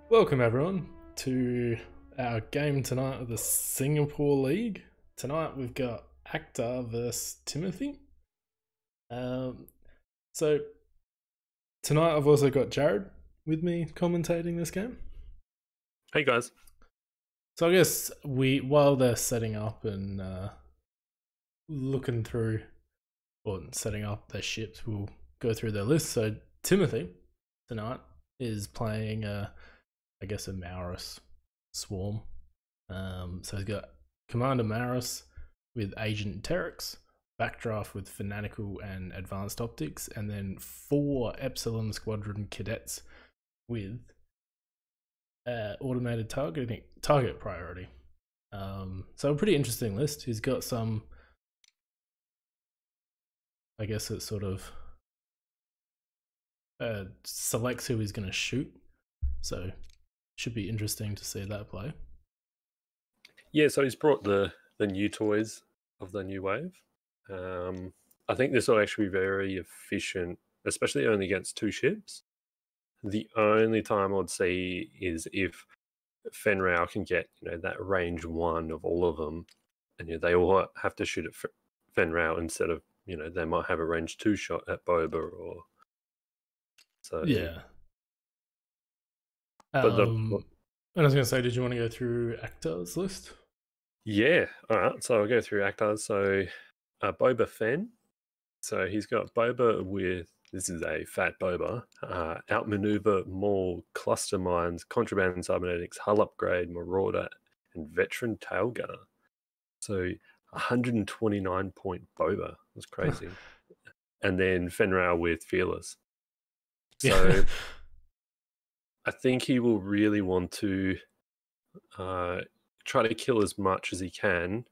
Welcome everyone to our game tonight of the Singapore League. Tonight we've got Akhter versus Timothy. So tonight I've also got Jarrad with me commentating this game. Hey guys. So I guess while they're setting up and looking through or setting up their ships, we'll go through their list. So Timothy tonight is playing I guess a Maurus swarm. So he's got Commander Maurus with Agent Terex, Backdraft with Fanatical and Advanced Optics, and then 4 Epsilon Squadron Cadets with automated target priority. So a pretty interesting list. He's got some, I guess it sort of selects who he's going to shoot. So should be interesting to see that play. Yeah, so he's brought the new toys of the new wave. I think this will actually be very efficient, especially only against 2 ships. The only time I'd see is if Fenrau can get that range 1 of all of them, and they all have to shoot at Fenrau instead of they might have a range 2 shot at Boba or so. Yeah. But And I was going to say, did you want to go through Akhter's list? Yeah, all right. So I'll go through Akhtar. So Boba Fen. So he's got Boba with, this is a fat Boba, outmaneuver more cluster mines, contraband cybernetics, hull upgrade, marauder, and veteran tail gunner. So 129 point Boba. That's crazy. And then Fenrau with fearless. So I think he will really want to try to kill as much as he can,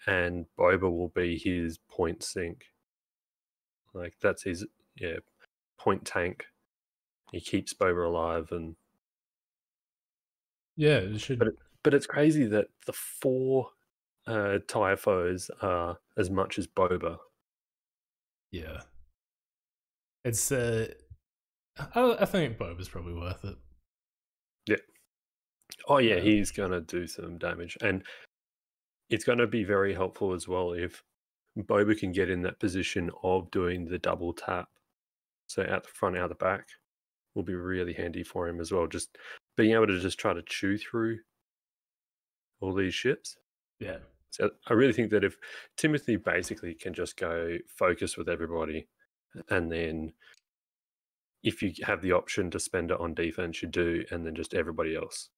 and Boba will be his point sink. Like that's his point tank. He keeps Boba alive, and yeah, it should. But it's crazy that the 4 Typhos are as much as Boba. Yeah, it's I think Boba's probably worth it. Yeah. Oh yeah, he's gonna do some damage, and it's gonna be very helpful as well if Boba can get in that position of doing the double tap. So out the front, out the back will be really handy for him as well. Just being able to just try to chew through all these ships. Yeah. So I really think that if Timothy basically can just go focus with everybody, and then if you have the option to spend it on defense, you do, and then just everybody else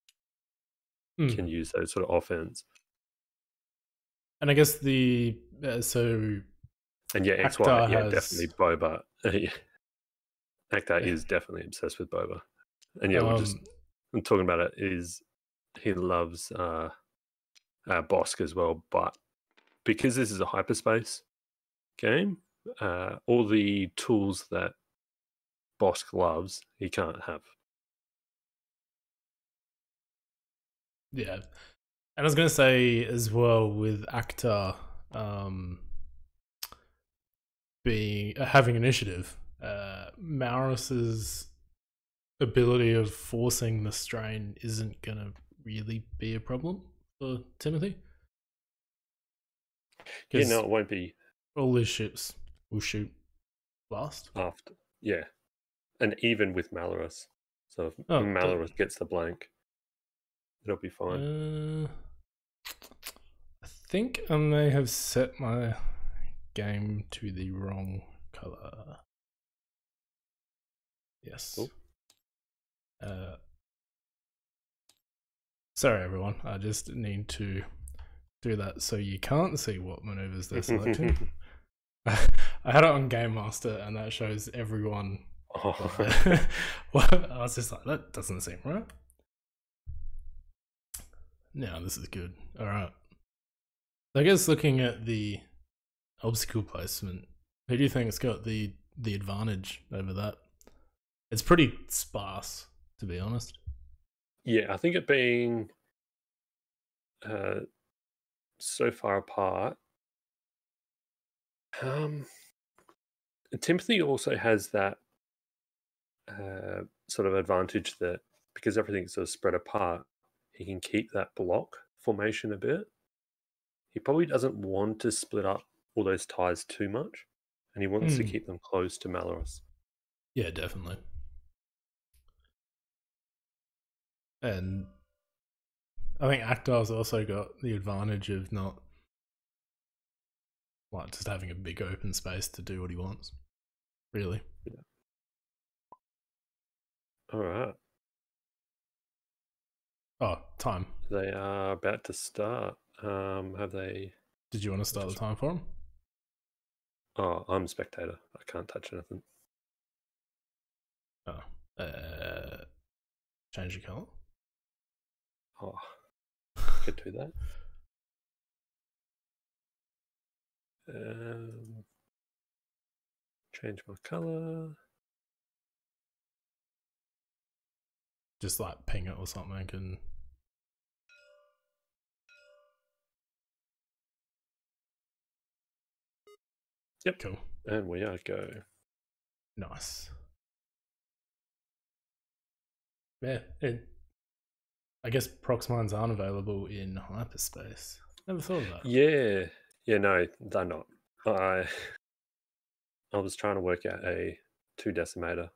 can use those sort of offense. And I guess the so. And yeah, XY, yeah, definitely Boba. Akhter is definitely obsessed with Boba, and yeah, I'm talking about it. Is he loves Bosk as well, but because this is a hyperspace game, all the tools that Bosk loves, he can't have. Yeah. And I was going to say as well with Akhter having initiative, Maurus's ability of forcing the strain isn't going to really be a problem for Timothy. Yeah, no, it won't be. All his ships will shoot last. After, yeah. And even with Maurus. So if Maurus gets the blank, it'll be fine. I think I may have set my game to the wrong color. Yes. Cool. Sorry, everyone. I just need to do that so you can't see what maneuvers they're selecting. I had it on Game Master, and that shows everyone. Well, I was just like, that doesn't seem right. No, this is good. All right. I guess looking at the obstacle placement, who do you think has got the advantage over that? It's pretty sparse, to be honest. Yeah, I think it being so far apart. Timothy also has that sort of advantage that because everything's sort of spread apart, he can keep that block formation a bit. He probably doesn't want to split up all those ties too much, and he wants to keep them close to Malorus. Yeah, definitely. And I think Akhtar's also got the advantage of not like just having a big open space to do what he wants. Really. Yeah. All right. Oh, time. They are about to start. Have they? Did you want to start the time for him? Oh, I'm a spectator. I can't touch anything. Oh. Change the colour. Oh, I could do that. Change my colour. Just like ping it or something and Yep. cool. And we are go. Nice. Yeah, I guess prox mines aren't available in hyperspace. Never thought of that. Yeah, no, they're not. I was trying to work out a 2 decimator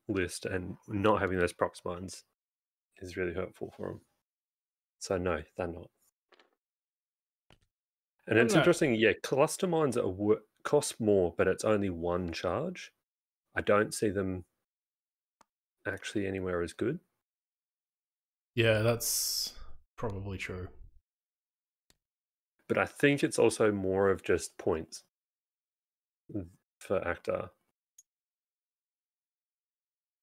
list, and not having those prox mines is really hurtful for them. So no, they're not. And it's interesting, yeah, cluster mines cost more, but it's only 1 charge. I don't see them actually anywhere as good. Yeah, that's probably true. But I think it's also more of just points for Akhter.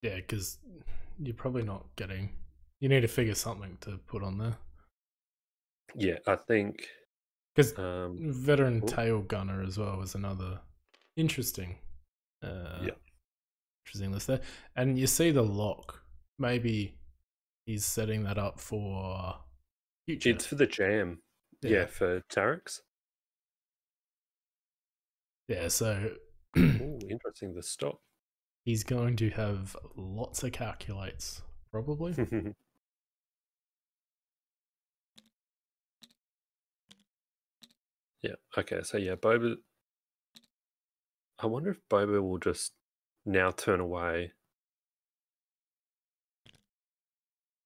Yeah, because you're probably not getting. You need to figure something to put on there. Yeah, I think because veteran tail gunner as well was another interesting, interesting list there. And you see the lock. Maybe he's setting that up for future. It's for the jam. Yeah, for Tarek's. Yeah, so ooh, interesting. The stop. He's going to have lots of calculates, probably. Yeah. Okay. So yeah, Boba. I wonder if Boba will just now turn away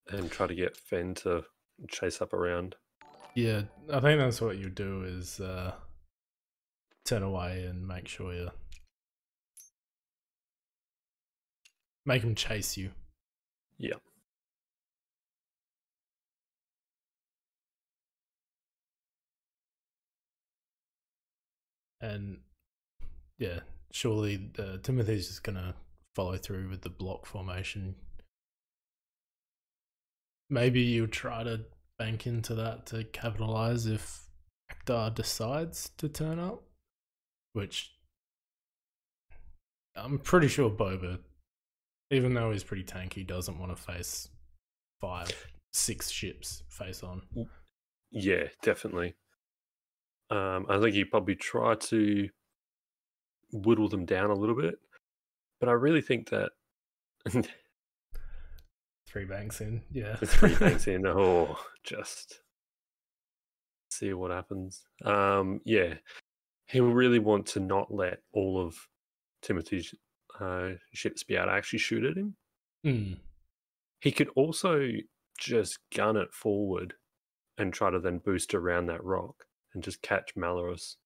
and try to get Fen to chase up around. Yeah, I think that's what you do is turn away and make sure you make him chase you. Yeah. And yeah, surely Timothy's just gonna follow through with the block formation. Maybe you try to bank into that to capitalize if Akhter decides to turn up, which I'm pretty sure Boba, even though he's pretty tanky, doesn't want to face 5-6 ships face on. Yeah, definitely. I think you probably try to whittle them down a little bit, but I really think that 3 banks in, yeah. 3 banks in, just see what happens. Yeah, he will really want to not let all of Timothy's ships be able to actually shoot at him. He could also just gun it forward and try to then boost around that rock and just catch Malorus.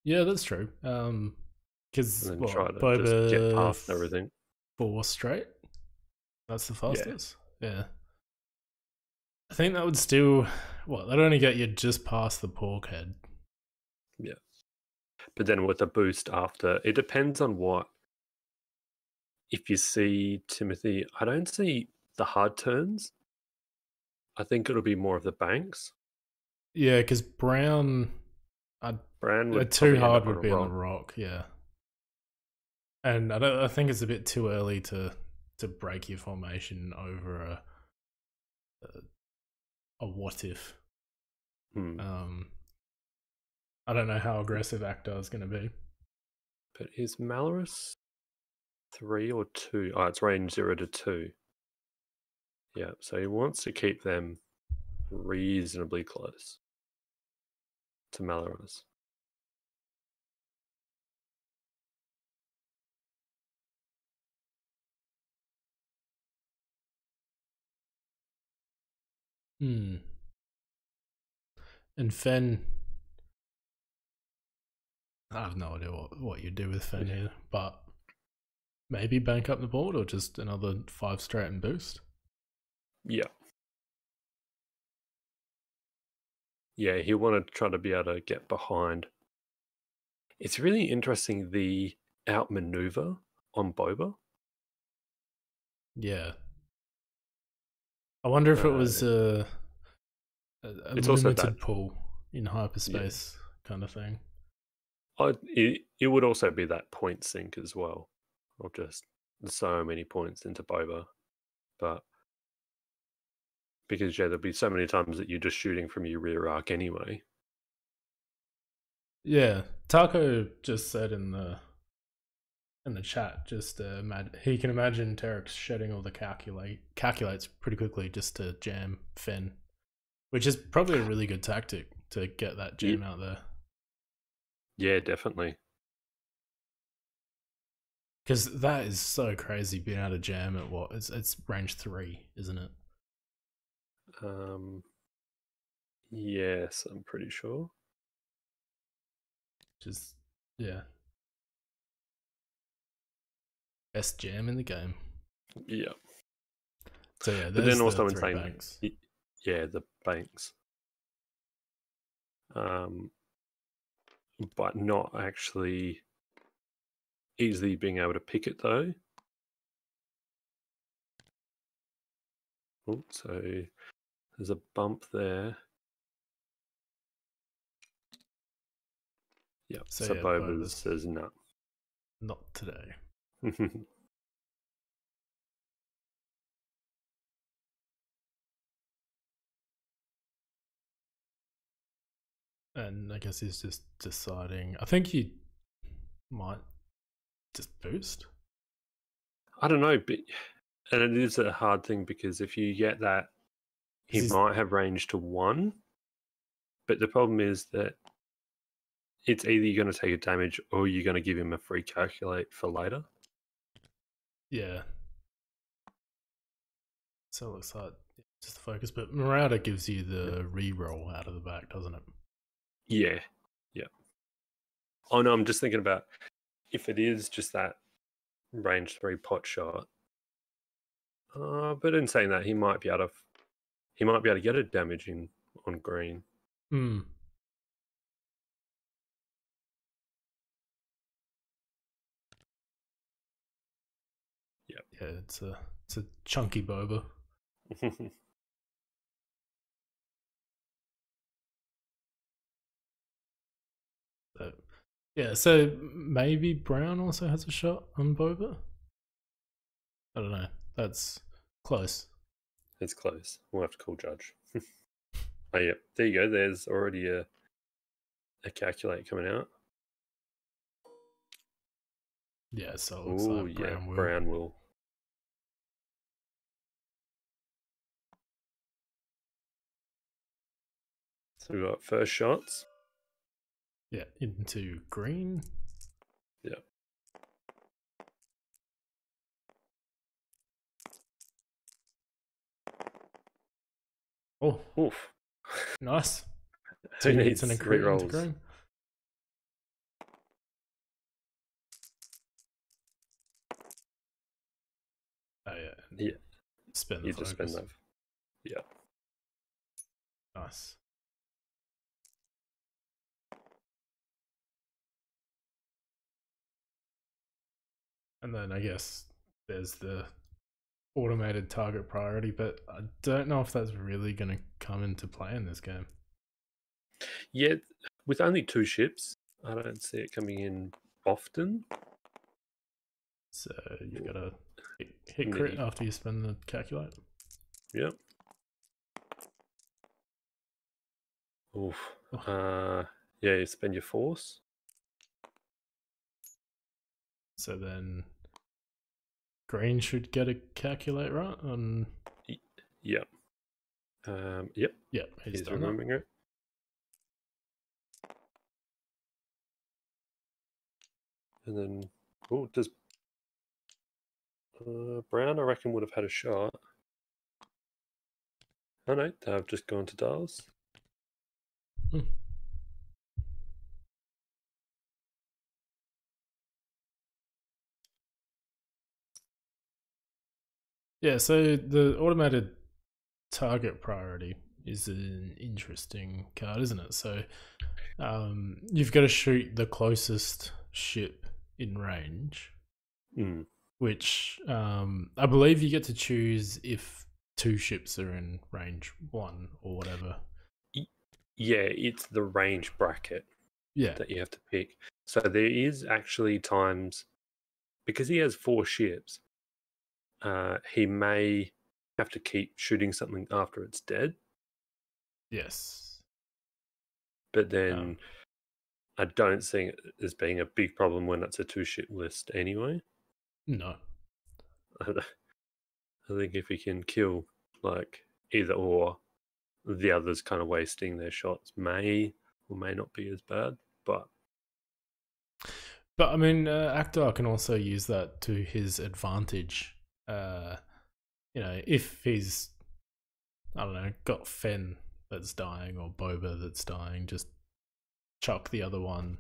Yeah, that's true. Because try to just get past everything. 4 straight. That's the fastest. Yeah. I think that would still. That'd only get you just past the Porg head. Yeah. But then with a boost after, it depends on what. If you see Timothy, I don't see the hard turns. I think it'll be more of the banks. Yeah, because Brown would too hard would be on the rock, yeah. And I think it's a bit too early to break your formation over a what if. I don't know how aggressive Akhtar is going to be. But is Malorus? 3 or 2. Oh, it's range 0 to 2. Yeah, so he wants to keep them reasonably close to Malaros. Hmm. And Fen, I have no idea what you do with Fen here, but maybe bank up the board or just another 5 straight and boost. Yeah. Yeah, he'll want to try to be able to get behind. It's really interesting, the outmaneuver on Boba. Yeah. I wonder if it was a it's also that limited pool in hyperspace kind of thing. it would also be that point sink as well, of just so many points into Boba, but because there'll be so many times that you're just shooting from your rear arc anyway. Yeah, Taco just said in the chat, just he can imagine Terex shedding all the calculates pretty quickly just to jam Fen, which is probably a really good tactic to get that jam out there. Yeah, definitely. Because that is so crazy being able to jam at what it's range 3, isn't it? Yes, I'm pretty sure. Just yeah, best jam in the game. Yeah. So yeah, But then also the 3 saying, banks. Yeah, the banks. But not actually easily being able to pick it though. Oh, so there's a bump there. Yeah, so yeah, Boba says no. Not today. And I guess he's just deciding. I think he might just boost. I don't know, but and it is a hard thing because if you get that, he might have range to 1, but the problem is that it's either you're going to take a damage or you're going to give him a free calculate for later. Yeah. So it looks like just the focus, but Marauder gives you the re-roll out of the back, doesn't it? Yeah, yeah. Oh no, I'm just thinking about if it is just that range 3 pot shot. But in saying that, he might be able to get a damage in on green. Hmm. Yeah, it's a chunky boba. So, yeah, so maybe Brown also has a shot on boba. I don't know. That's close. It's close. We'll have to call Judge. Oh yeah, there you go. There's already a calculate coming out. Yeah, so it looks like Brown will. So we've got first shots. Yeah, into green. Yeah. Oh, oof! Nice. Who 2 needs hits and a crit into green. Oh yeah. Yeah. Spend the You focus. just spend that. Yeah. Nice. And then I guess there's the automated target priority, but I don't know if that's really going to come into play in this game. Yeah, with only 2 ships, I don't see it coming in often. So you've got to hit crit after you spend the calculate. Yep. Oof. Yeah, you spend your force. So then green should get a calculate, right? Yep. Yep. Yeah, he's done that. remembering it. And then, does Brown, I reckon, would have had a shot. Oh no, they've just gone to Dales. Hmm. Yeah, so the automated target priority is an interesting card, isn't it? So you've got to shoot the closest ship in range, which I believe you get to choose if 2 ships are in range 1 or whatever. Yeah, it's the range bracket that you have to pick. So there is actually times, because he has 4 ships, he may have to keep shooting something after it's dead. Yes. But then I don't see it as being a big problem when it's a 2-ship list anyway. No. I think if he can kill like either or, the others kind of wasting their shots may or may not be as bad. But I mean, Akhter can also use that to his advantage. If he's, I don't know, got Fen that's dying or Boba that's dying, just chuck the other one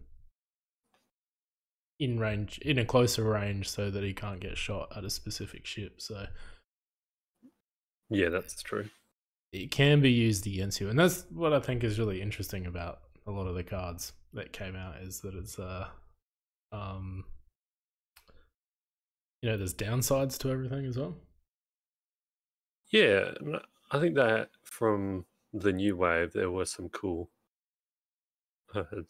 in range, in a closer range, so that he can't get shot at a specific ship. So yeah, that's true. It can be used against you, and that's what I think is really interesting about a lot of the cards that came out, is that it's there's downsides to everything as well. Yeah, I think that from the new wave there were some cool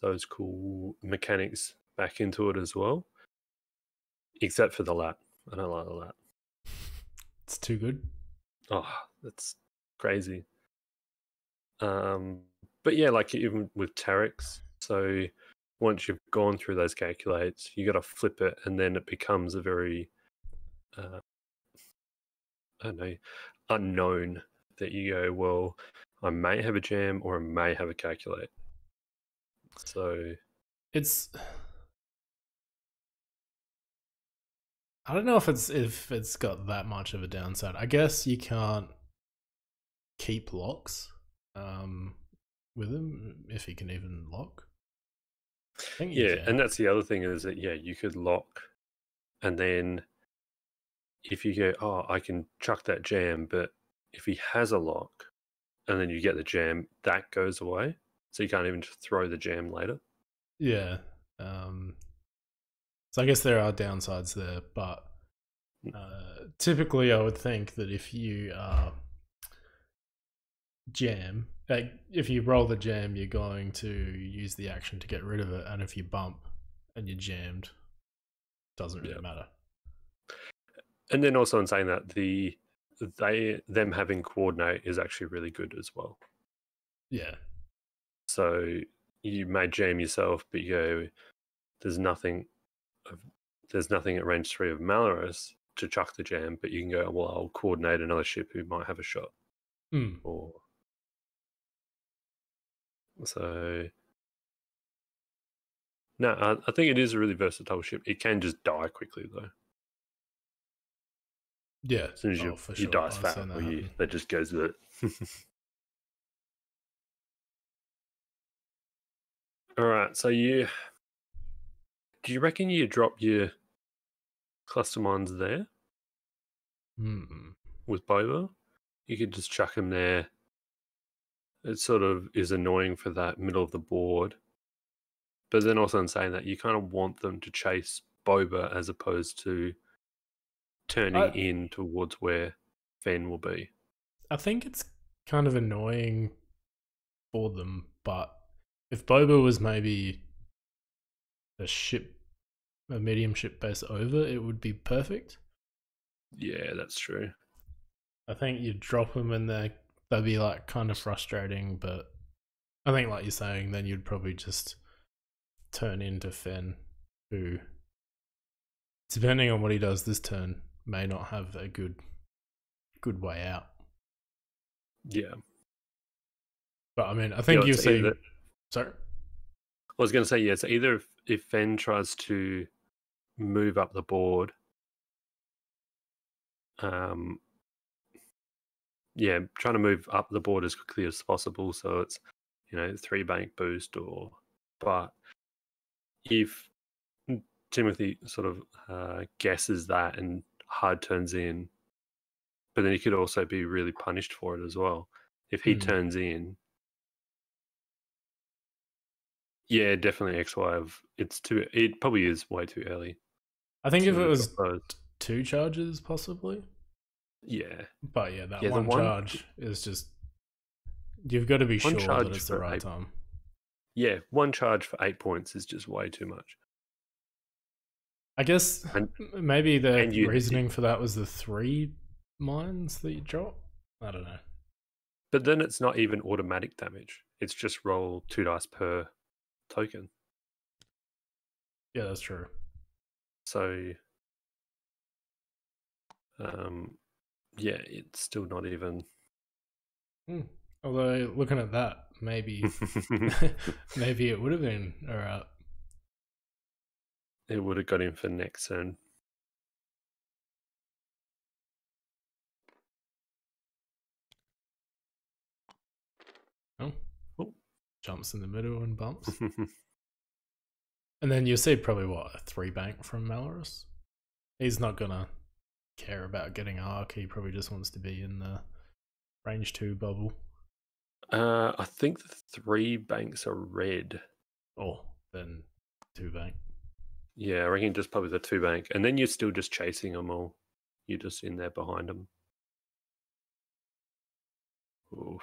those cool mechanics back into it as well, except for the lat. I don't like the lat. It's too good. Oh, that's crazy. But yeah, like even with Terex, so once you've gone through those calculates, you got to flip it, and then it becomes a very I don't know, unknown that you go, well, I may have a jam or I may have a calculate. So I don't know if it's got that much of a downside. I guess you can't keep locks with him if he can even lock. I think you can. And that's the other thing, is that you could lock, and then if you go, oh, I can chuck that jam, but if he has a lock and then you get the jam, that goes away. So you can't even just throw the jam later. Yeah. So I guess there are downsides there, but typically I would think that if you jam, like if you roll the jam, you're going to use the action to get rid of it, and if you bump and you're jammed, doesn't really matter. And then also in saying that, them having coordinate is actually really good as well. Yeah. So you may jam yourself, but you go, there's nothing at range 3 of Malorus to chuck the jam, but you can go, well, I'll coordinate another ship who might have a shot. Or so. No, I think it is a really versatile ship. It can just die quickly though. Yeah. As soon as you dice fat, or that just goes with it. All right, so do you reckon you drop your cluster mines there with Boba? You could just chuck them there. It sort of is annoying for that middle of the board, but then also in saying that, you kind of want them to chase Boba as opposed to turning in towards where Fen will be. I think it's kind of annoying for them, but if Boba was maybe a medium ship base over, it would be perfect. Yeah, that's true. I think you'd drop them in there, that'd be like kind of frustrating, but I think like you're saying, then you'd probably just turn into Fen, who, depending on what he does this turn, may not have a good way out. Yeah. But I mean, I think you see. Sorry. I was going to say, yeah, it's either if Fen tries to move up the board, yeah, trying to move up the board as quickly as possible, so it's 3 bank boost, but if Timothy sort of guesses that and hard turns in, but then he could also be really punished for it as well. If he turns in, yeah, definitely XY of it probably is way too early. I think if it was 2 charges, possibly. Yeah. But yeah, that one charge is just, you've got to be sure that it's the right time. Yeah, 1 charge for 8 points is just way too much. I guess maybe the reasoning for that was the 3 mines that you drop. I don't know. But then it's not even automatic damage. It's just roll 2 dice per token. Yeah, that's true. So, yeah, it's still not even. Although looking at that, maybe maybe it would have been alright. It would have got him for next turn. Oh. Jumps in the middle and bumps. And then you'll see probably a 3 bank from Malorus. He's not gonna care about getting arc. He probably just wants to be in the range 2 bubble. I think the 3 banks are red. Oh, then 2 bank. Yeah, I reckon just probably the 2 bank, and then you're still just chasing them all. You're just in there behind them. Oof.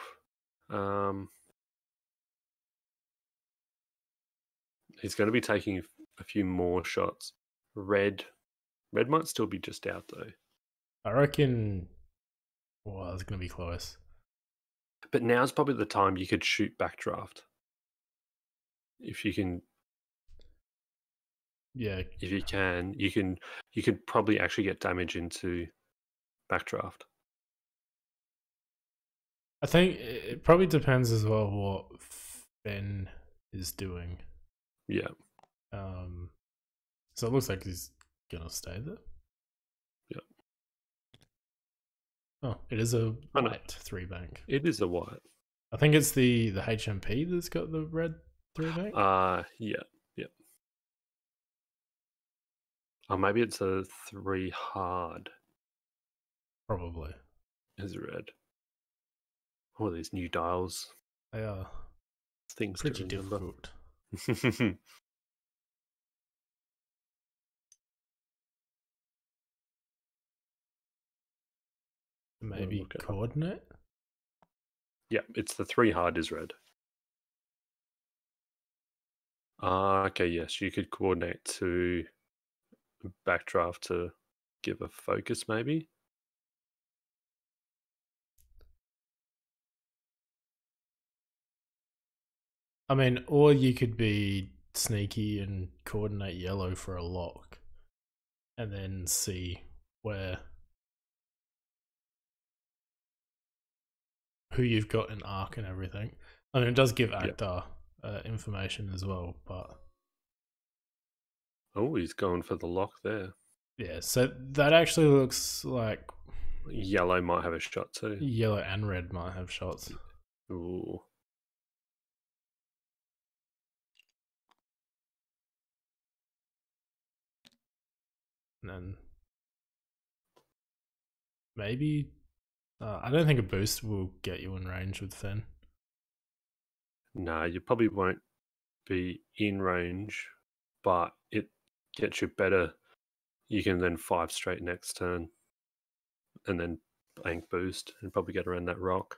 He's going to be taking a few more shots. Red might still be just out though. I reckon. Well, it's going to be close. But now's probably the time you could shoot backdraft. If you can. Yeah. If you can, you could probably actually get damage into backdraft. I think it probably depends as well what Fen is doing. Yeah. So it looks like he's gonna stay there. Yeah. Oh, it is a white 3 bank. It is a white. I think it's the HMP that's got the red 3 bank. Yeah. Or maybe it's a 3 hard. Probably. Is red. Oh, these new dials. They are things pretty difficult. Maybe coordinate? Yeah, it's the 3 hard is red. Okay, yes, you could coordinate to backdraft to give a focus, maybe. I mean, or you could be sneaky and coordinate yellow for a lock, and then see who you've got in arc and everything. I mean, it does give Akhter information as well, but oh, he's going for the lock there. Yeah, so that actually looks like yellow might have a shot too. Yellow and red might have shots. Ooh. And then maybe I don't think a boost will get you in range with Fen. No, you probably won't be in range, but it gets you better. You can then 5 straight next turn, and then bank boost, and probably get around that rock.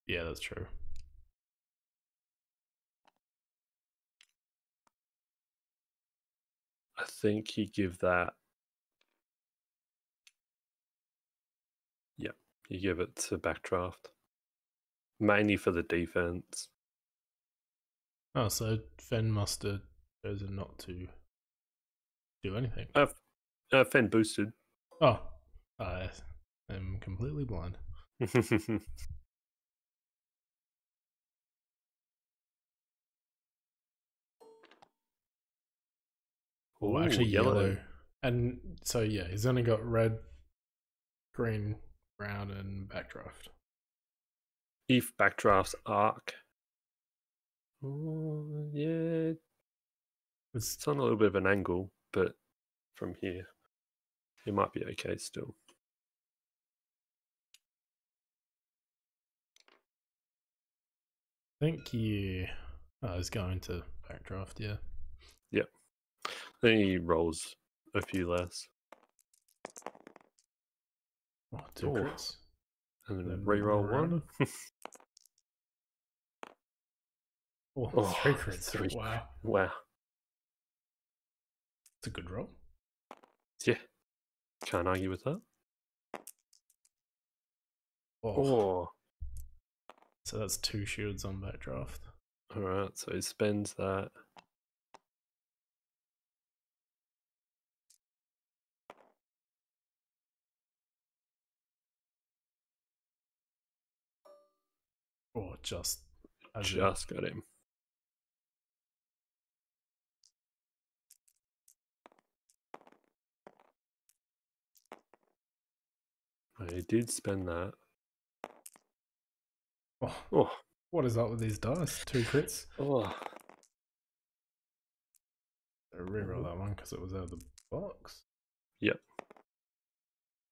Yeah, that's true. I think you give that. Yeah, you give it to backdraft. Mainly for the defense. Oh, so Fen must have chosen not to. do anything. Fen boosted. Oh, I am completely blind. Oh, actually yellow. And so yeah, he's only got red, green, brown, and backdraft. If backdrafts arc. Oh, yeah. It's on a little bit of an angle, but from here, it might be okay still. I think you is going to backdraft, yeah. Yep. Then he rolls a few less. Oh, two crits. And then reroll one. Three crits. Wow. Wow. It's a good roll. Yeah. Can't argue with that. Oh. So that's 2 shields on backdraft. Alright, so he spends that. Oh, just got him. He did spend that. Oh. What is up with these dice? 2 crits? Oh. I reroll that one because it was out of the box. Yep.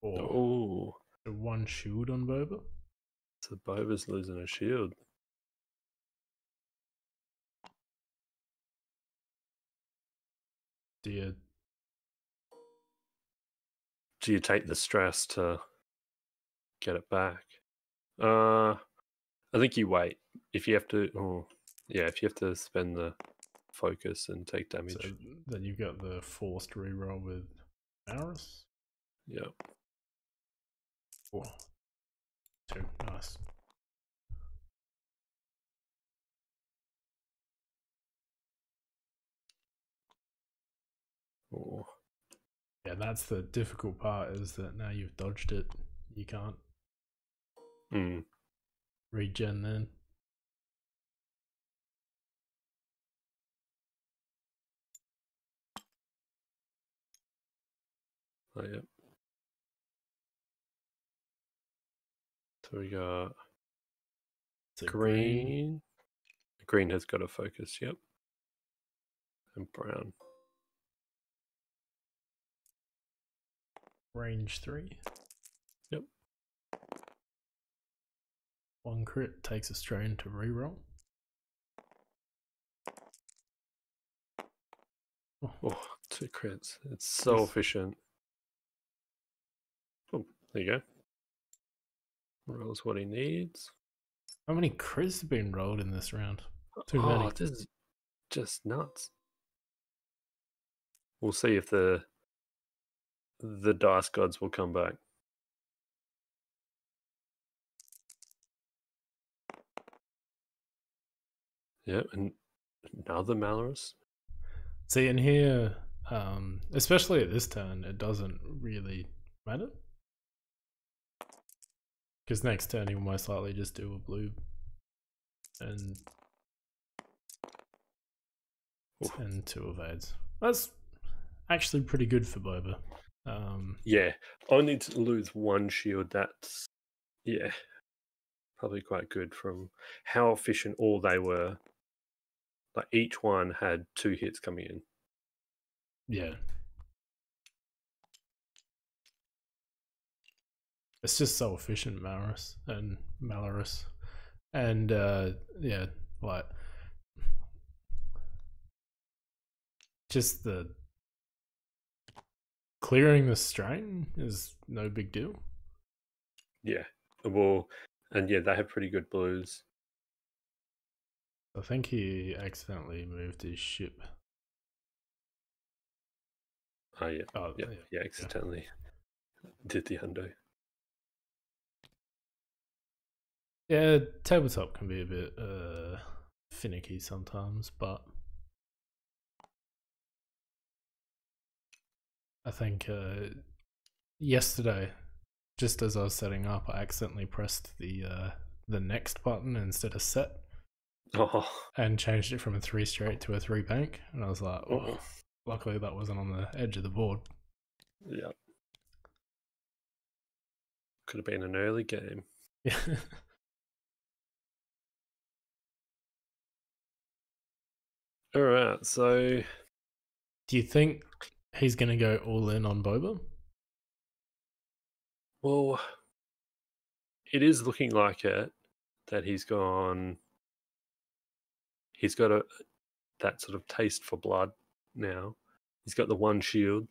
Oh. 1 shield on Boba. So Boba's losing a shield. Do you take the stress to get it back? I think you wait. If you have to, if you have to spend the focus and take damage. So then you've got the forced reroll with Maris. Yep. Oh. 2, nice. Oh. Yeah, that's the difficult part, is that now you've dodged it, you can't regen then. Oh, yep. So we got green. Green has got a focus, yep. And brown. Range 3. Yep. 1 crit takes a strain to reroll. Oh, 2 crits. It's so efficient. Oh, there you go. Rolls what he needs. How many crits have been rolled in this round? Too many. This is just nuts. We'll see if the dice gods will come back. Yep, and another Malorus. See, in here, especially at this turn, it doesn't really matter. Because next turn he'll most likely just do a blue and 2 evades. That's actually pretty good for Boba. Yeah, only to lose 1 shield, that's, probably quite good from how efficient all they were. Like each one had 2 hits coming in. Yeah. It's just so efficient, Malorus. And like just the clearing the strain is no big deal. Yeah. Well, and yeah, they have pretty good blues. I think he accidentally moved his ship. Oh, yeah. Yeah, accidentally did the undo. Yeah, tabletop can be a bit finicky sometimes, but I think yesterday, just as I was setting up, I accidentally pressed the next button instead of set Oh, and changed it from a 3 straight to a 3 bank. And I was like, oh, luckily that wasn't on the edge of the board. yeah. Could have been an early game. Yeah. All right, so Do you think he's going to go all in on Boba? well, it is looking like it that he's gone. He's got that sort of taste for blood now. He's got the one shield,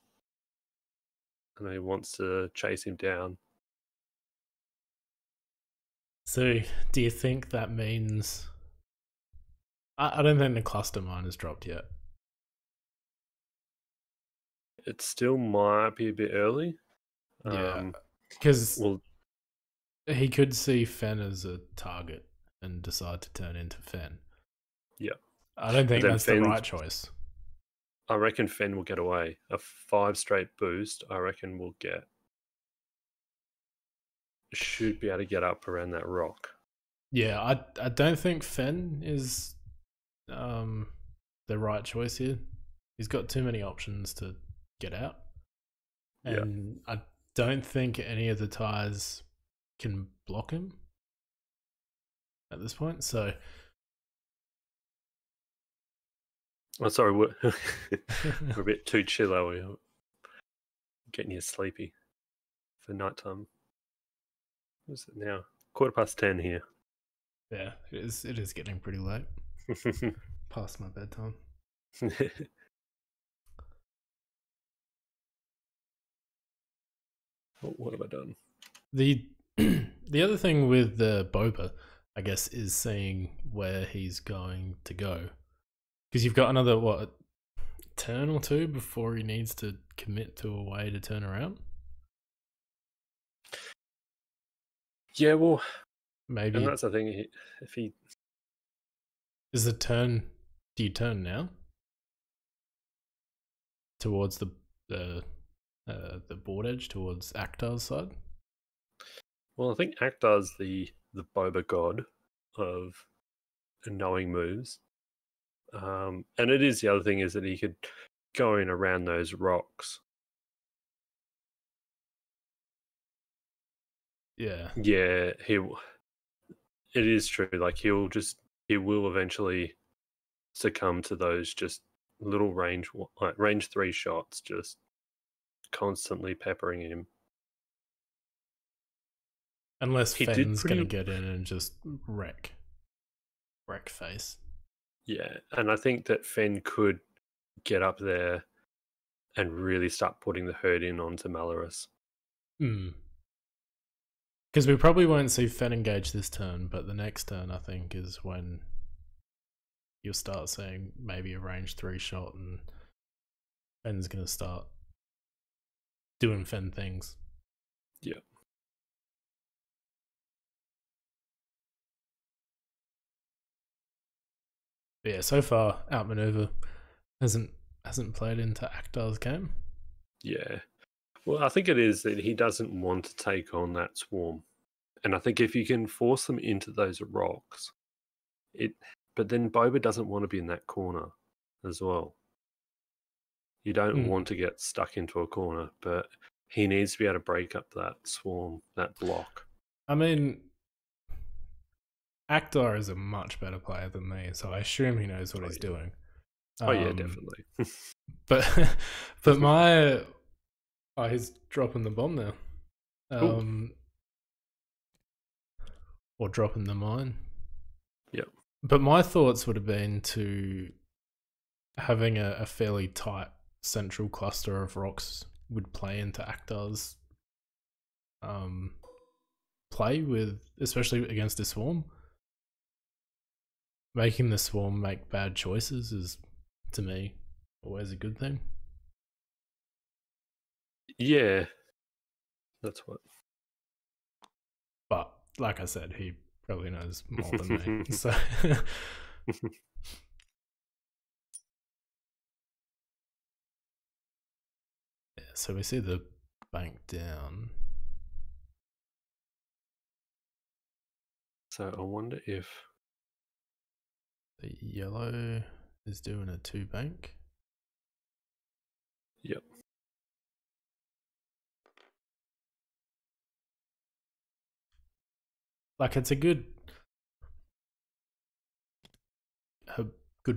and he wants to chase him down. So, do you think that means... I don't think the cluster mine has dropped yet. It still might be a bit early. Yeah, because Well, he could see Fen as a target and decide to turn into Fen. yeah. I don't think then that's the Fen's- right choice. I reckon Fen will get away. A 5 straight boost, I reckon we'll get. Should be able to get up around that rock. Yeah, I don't think Fen is the right choice here. He's got too many options to get out. And I don't think any of the tires can block him at this point. So Oh, sorry, we're, we're a bit too chill, are we? Getting you sleepy for nighttime. What is it now? 10:15 here. yeah, it is getting pretty late. Past my bedtime. What have I done? The the other thing with Boba, I guess, is seeing where he's going to go. Because you've got another, what, turn or two before he needs to commit to a way to turn around? Yeah, well, Maybe. and that's the thing. If he Is the turn... Do you turn now? Towards the board edge, towards Akhtar's side? Well, I think Akhtar's the Boba god of knowing moves. And it is the other thing is that he could go in around those rocks. Yeah. Yeah, it is true. Like he will eventually succumb to those just little range 3 shots, just constantly peppering him. Unless Fenn's going to get in and just wreck face. Yeah, and I think that Fen could get up there and really start putting the hurt in onto Malorus. Because we probably won't see Fen engage this turn, but the next turn, I think, is when you'll start seeing maybe a range 3 shot and Fen's going to start doing Fen things. Yeah. But yeah, so far, outmaneuver hasn't played into Akhtar's game. Yeah. Well, I think it is that he doesn't want to take on that swarm. And I think if you can force them into those rocks, but then Boba doesn't want to be in that corner as well. You don't want to get stuck into a corner, but he needs to be able to break up that swarm, that block. I mean, Akhtar is a much better player than me, so I assume he knows what he's doing. Oh yeah, definitely. but my... Oh, he's dropping the bomb now. Or dropping the mine. Yep. But my thoughts would have been to having a fairly tight central cluster of rocks would play into Akhtar's play with, especially against a swarm. Making the swarm make bad choices is, to me, always a good thing. Yeah, that's what. But like I said, he probably knows more than me. So so we see the bank down. So I wonder if The yellow is doing a 2 bank. Yep. Like it's a good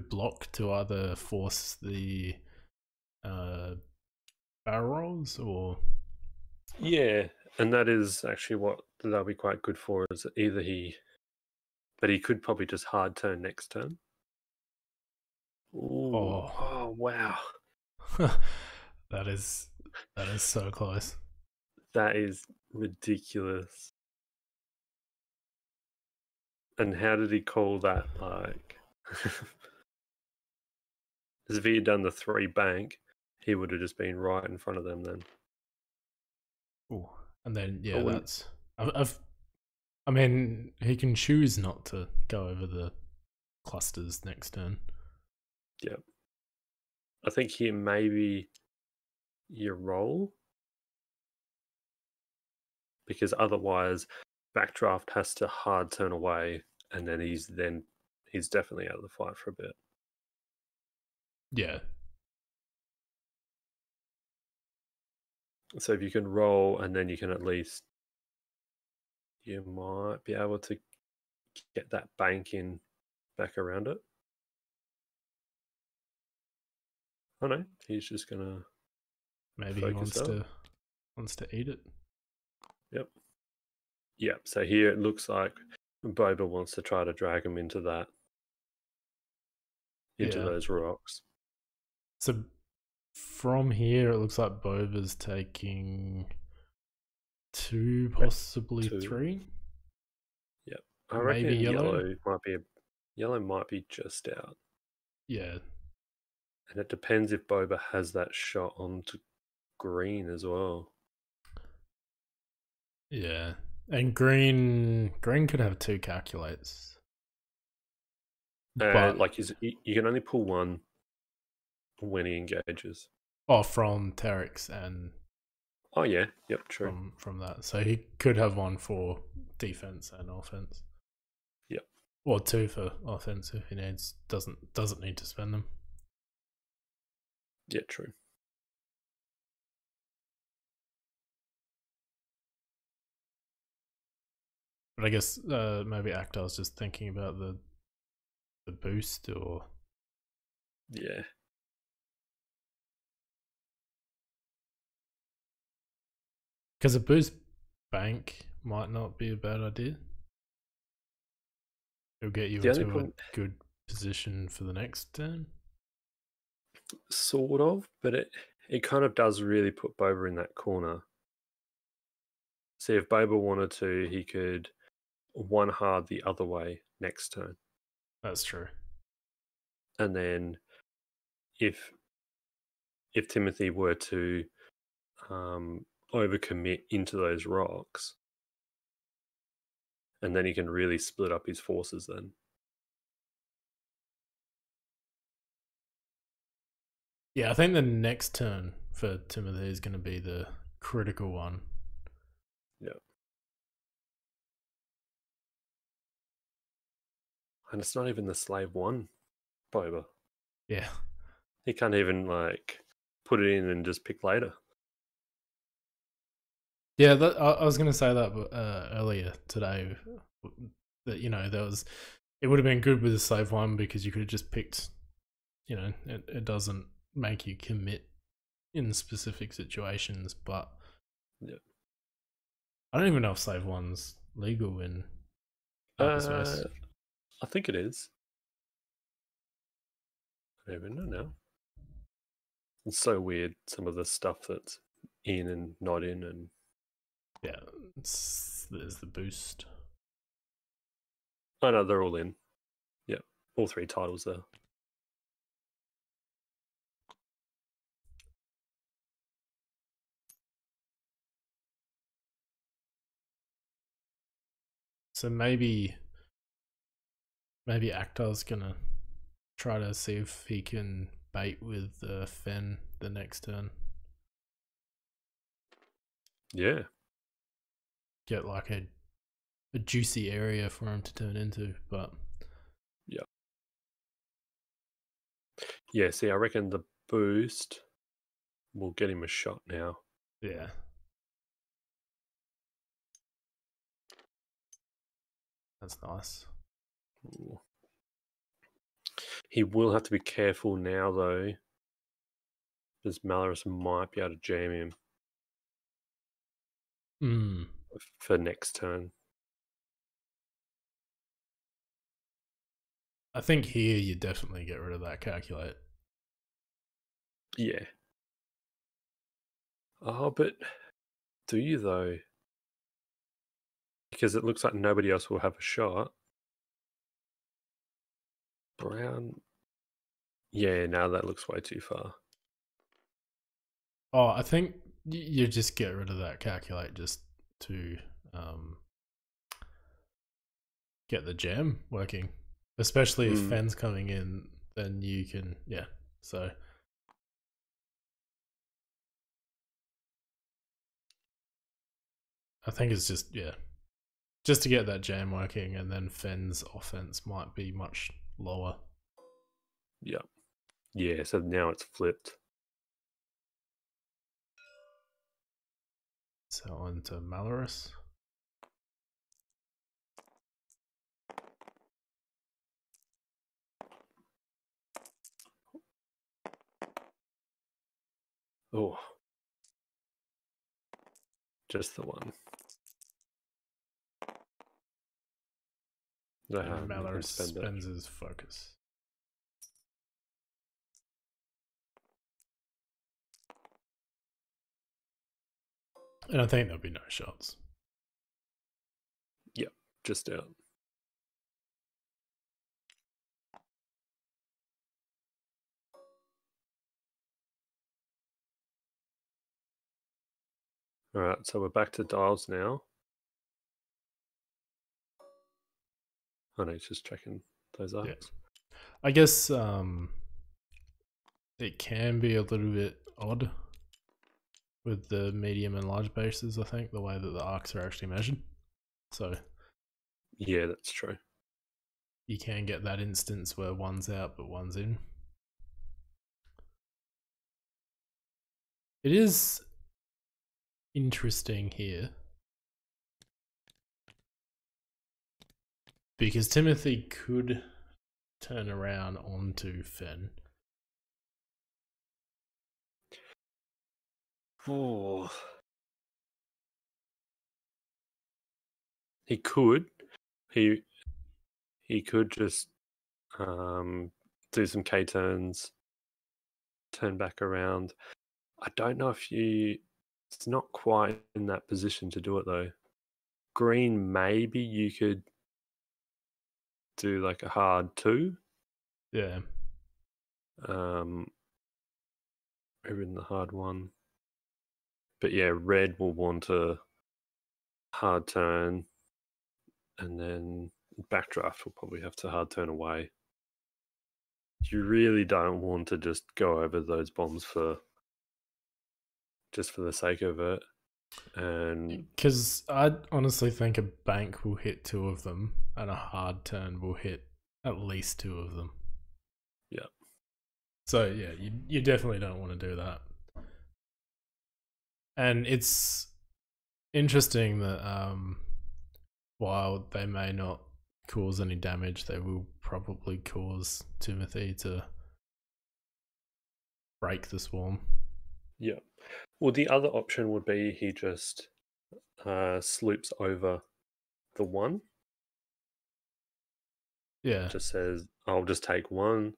block to either force the barrel rolls or Yeah, and that is actually what that'll be quite good for. Is either but he could probably just hard turn next turn. Ooh, oh. oh wow, that is so close. that is ridiculous. And how did he call that? Like, as if he had done the 3 bank, he would have just been right in front of them then. Ooh. And then I yeah, wouldn't. that's I mean, he can choose not to go over the clusters next turn. Yeah, I think here maybe you roll, because otherwise Backdraft has to hard turn away, and then he's definitely out of the fight for a bit. Yeah. So if you can roll, and then you can at least, you might be able to get that bank in back around it. Oh no, he's just gonna Maybe he focus up. wants to eat it. Yep. So here it looks like Boba wants to try to drag him into Yeah. those rocks. So from here, it looks like Bova's taking 2, possibly 2. 3. Yep. I Maybe reckon yellow. yellow might be just out. Yeah. And it depends if Boba has that shot onto green as well. Yeah. And green could have 2 calculates. But Like you can only pull one when he engages. from Terex and Oh yeah, yep, true. from that. So he could have one for defense and offense. Yep. Or 2 for offense if he needs doesn't need to spend them. Yeah, true. But I guess maybe Akhter was just thinking about the boost, or Yeah. because a boost bank might not be a bad idea. It'll get you The only into a problem, good position for the next turn. sort of, but it kind of does really put Boba in that corner. See, if Boba wanted to, he could one hard the other way next turn. That's true. And then if Timothy were to overcommit into those rocks, and then he can really split up his forces then. Yeah, I think the next turn for Timothy is going to be the critical one. Yeah. And it's not even the slave one Boba. Yeah. He can't even like put it in and just pick later. Yeah, I was going to say that earlier today. That it would have been good with the slave one because you could have just picked. It doesn't make you commit in specific situations, but Yeah. I don't even know if slave one's legal in hyperspace. I think it is. I don't even know now. It's so weird, some of the stuff that's in and not in, and Yeah, there's the boost. oh no, they're all in. Yeah, all 3 titles there. So maybe Akhtar's gonna try to see if he can bait with Fen the next turn. Yeah. get like a juicy area for him to turn into. But Yeah. Yeah, see, I reckon the boost will get him a shot now. yeah, that's nice. Ooh. He will have to be careful now, though, because Malorus might be able to jam him for next turn. I think here you definitely get rid of that calculate. Yeah. Oh, but do you, though? Because it looks like nobody else will have a shot. Brown. Yeah, now that looks way too far. Oh, I think you just get rid of that calculate just to get the jam working. Especially if Fen's coming in, then you can, yeah. So I think it's just, yeah, just to get that jam working, and then Fen's offense might be much lower. Yeah. Yeah, so now it's flipped. So into Malorus. Oh. Just the one. And Malorus spends his focus. And I think there'll be no shots. Yep, just out. All right, so we're back to dials now. Oh no, it's just checking those up. Yeah. I guess it can be a little bit odd with the medium and large bases, I think, the way that the arcs are actually measured. So yeah, that's true. You can get that instance where one's out but one's in. It is interesting here because Timothy could turn around onto Fen. Oh. He could. He could just do some K turns, turn back around. I don't know if it's not quite in that position to do it though. Green, maybe you could do like a hard 2. Yeah. Maybe in the hard 1. But yeah, red will want a hard turn, and then backdraft will probably have to hard turn away. You really don't want to just go over those bombs just for the sake of it. And because I honestly think a bank will hit 2 of them and a hard turn will hit at least 2 of them. yeah. So yeah, you definitely don't want to do that. And it's interesting that while they may not cause any damage, they will probably cause Timothy to break the swarm. Yeah. Well, the other option would be he just sloops over the 1. Yeah. Just says, I'll just take 1,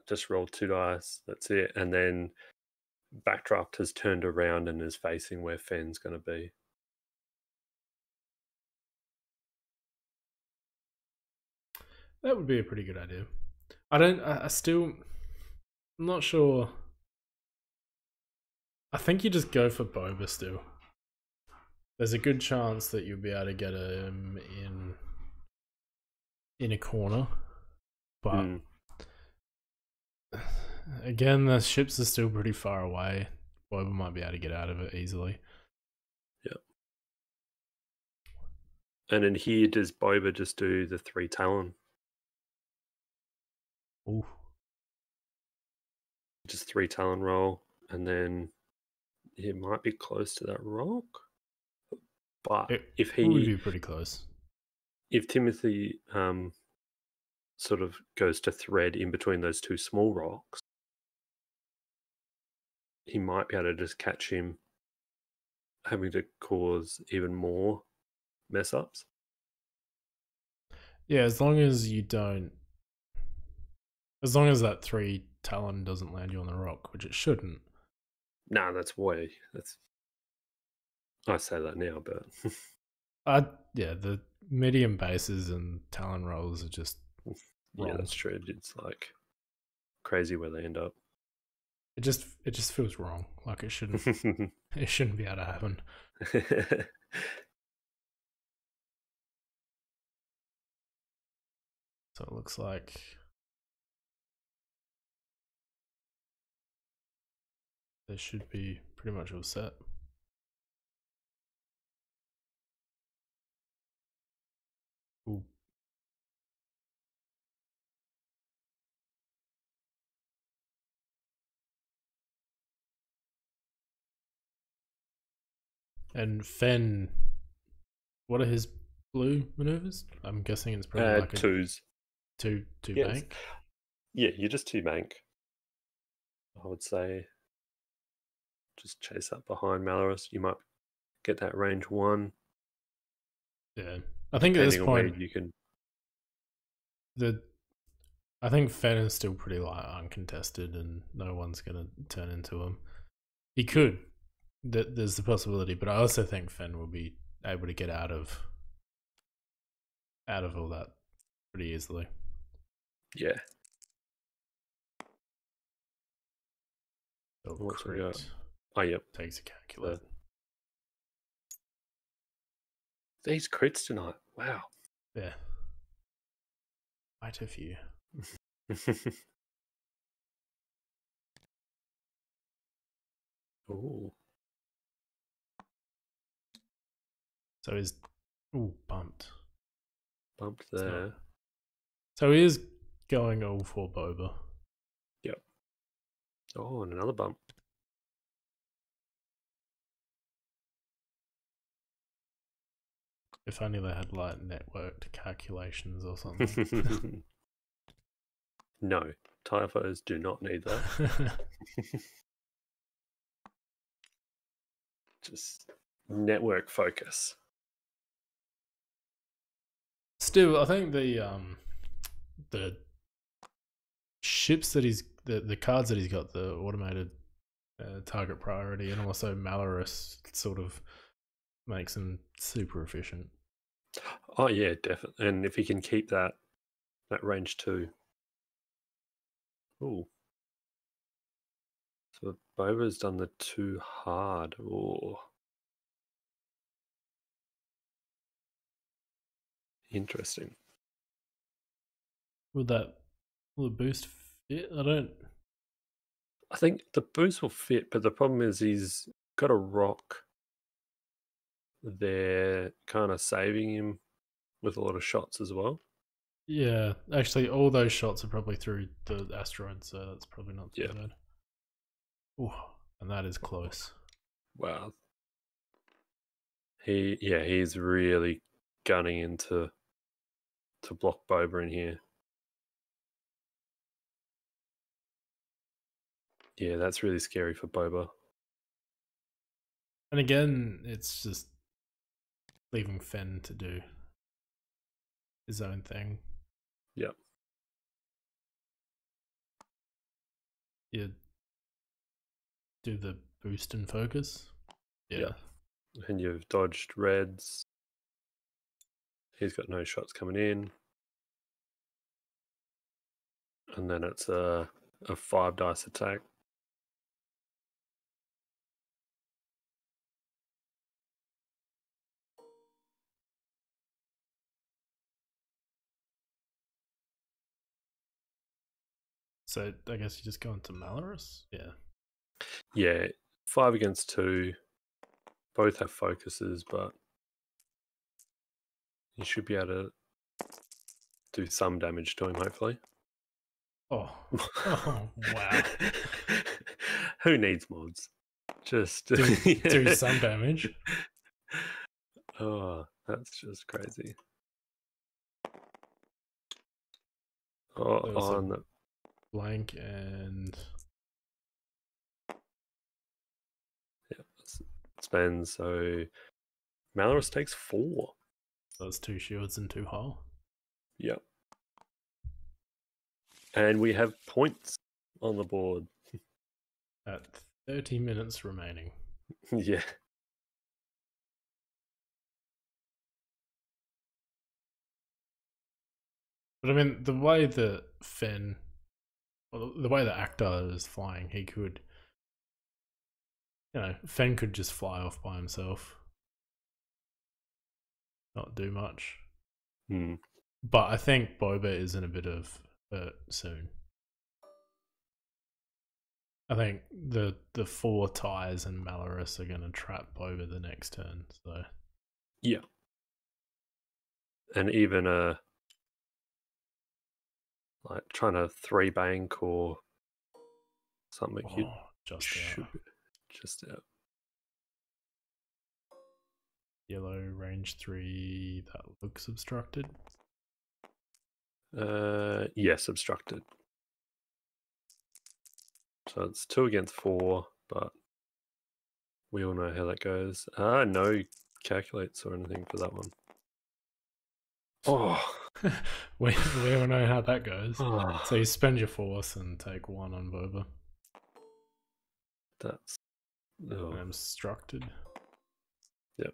just roll 2 dice, that's it. And then backdraft has turned around and is facing where Fen's going to be. That would be a pretty good idea. I still, I'm not sure. I think you just go for Boba still. There's a good chance that you'll be able to get him in a corner. But again, the ships are still pretty far away. Boba might be able to get out of it easily. And then here, does Boba just do the 3 Talon? Ooh. Just 3 Talon roll, and then it might be close to that rock. But It if would be pretty close. if Timothy sort of goes to thread in between those 2 small rocks, he might be able to just catch him having to cause even more mess ups. Yeah, as long as you don't. As long as that 3 Talon doesn't land you on the rock, which it shouldn't. Nah, that's way. That's. I say that now, but Yeah, the medium bases and Talon rolls are just yeah, wrong. that's true. It's like crazy where they end up. It just feels wrong. Like it shouldn't be able to happen. So it looks like this should be pretty much all set. Ooh. And Fen, what are his blue maneuvers? I'm guessing it's probably like a 2s. two Yes. bank. Yeah, you're just 2 bank. I would say just chase up behind Malorus. You might get that range 1. Yeah, I think at this point you can. I think Fen is still pretty like uncontested, and no one's gonna turn into him. He could. There's the possibility, but I also think Fen will be able to get out of all that pretty easily. Yeah. So What's we crit got? Oh, yep. takes a calculator. These crits tonight. Wow. Yeah. Quite a few. Ooh. So he's bumped. Bumped there. So he is going all for Boba. Yep. Oh, and another bump. If only they had like networked calculations or something. No, typos do not need that. Just network focus. Still, I think the ships that the cards that he's got, the automated target priority, and also Malorus sort of makes him super efficient. Oh yeah, definitely. And if he can keep that range 2. Ooh. So Boba's done the 2 hard. Ooh. Interesting. Will the boost fit? I think the boost will fit, but the problem is he's got a rock there kind of saving him with a lot of shots as well. Yeah, actually, all those shots are probably through the asteroid, so that's probably not too bad. Ooh, and that is close. Wow. He's really gunning into to block Boba in here. Yeah, that's really scary for Boba. And again, it's just leaving Fen to do his own thing. Yep. You do the boost and focus. Yeah. Yep. And you've dodged reds. He's got no shots coming in. And then it's a 5 dice attack. So I guess you just go into Malorus? Yeah. Yeah, 5 against 2. Both have focuses, but You should be able to do some damage to him, hopefully. Oh, oh wow. Who needs mods? Just Do some damage. Oh, that's just crazy. Oh, There's a on the blank and spend, so Malorus takes 4. those 2 shields and 2 hull. Yep. And we have points on the board. At 30 minutes remaining. Yeah. But I mean, the way that Fen, well, the way that Akhter is flying, he could, Fen could just fly off by himself, not do much. Hmm. But I think Boba is in a bit of hurt soon. I think the 4 ties and Malorus are going to trap Boba the next turn. So Yeah. And even like trying to 3 bank or something. Just out. Yellow range 3 that looks obstructed. Yes, obstructed. So it's 2 against 4, but we all know how that goes. No calculates or anything for that one. Oh. we all know how that goes. Oh. So you spend your force and take 1 on Boba. That's obstructed. Yep.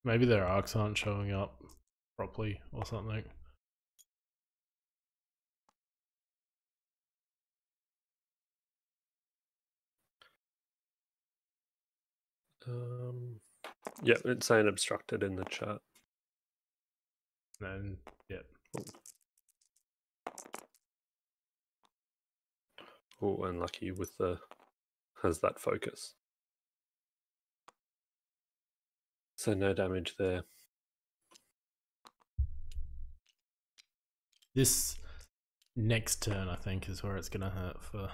Maybe their arcs aren't showing up properly or something. Yeah, it's saying obstructed in the chat. And yeah. Oh, unlucky with has that focus. So no damage there. This next turn, I think, is where it's going to hurt for.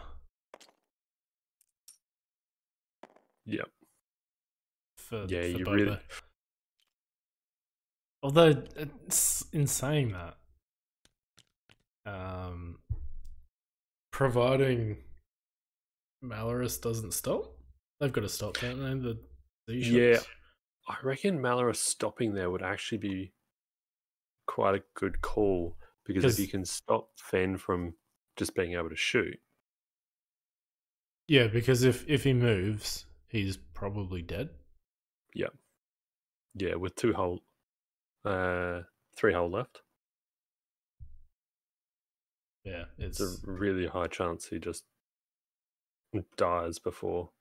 Yep. For you Boba. really. Although, in saying that, providing Malorus doesn't stop, they've got to stop, don't they? The Yeah, I reckon Malorus stopping there would actually be quite a good call, because if you can stop Fen from just being able to shoot. Yeah, because if he moves, he's probably dead. Yeah. Yeah, with 3 hull left. Yeah, it's a really high chance he just dies before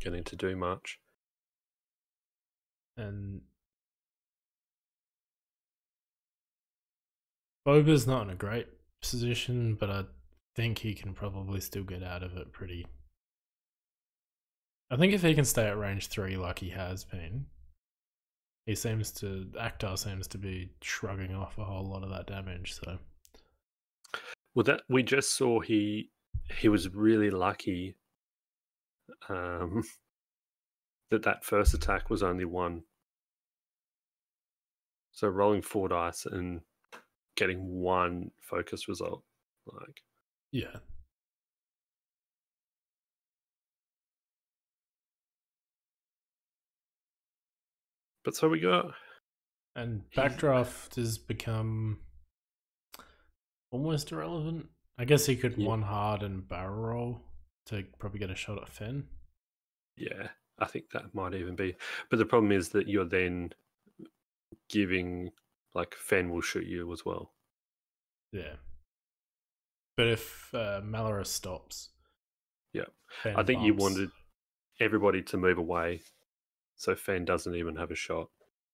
getting to do much. And Boba's not in a great position, but I think he can probably still get out of it pretty. I think if he can stay at range 3 like he has been, Akhter seems to be shrugging off a whole lot of that damage. So, well, that we just saw he was really lucky that first attack was only 1. So rolling 4 dice and getting 1 focus result, like, yeah. But so we got, and backdraft has become almost irrelevant. I guess he could 1 hard and barrel roll to probably get a shot at Fen. Yeah, I think that might even be. But the problem is that you're then giving, like, Fen will shoot you as well. Yeah. But if Malorus stops, yeah, Fen I think bumps. you wanted everybody to move away, so Fen doesn't even have a shot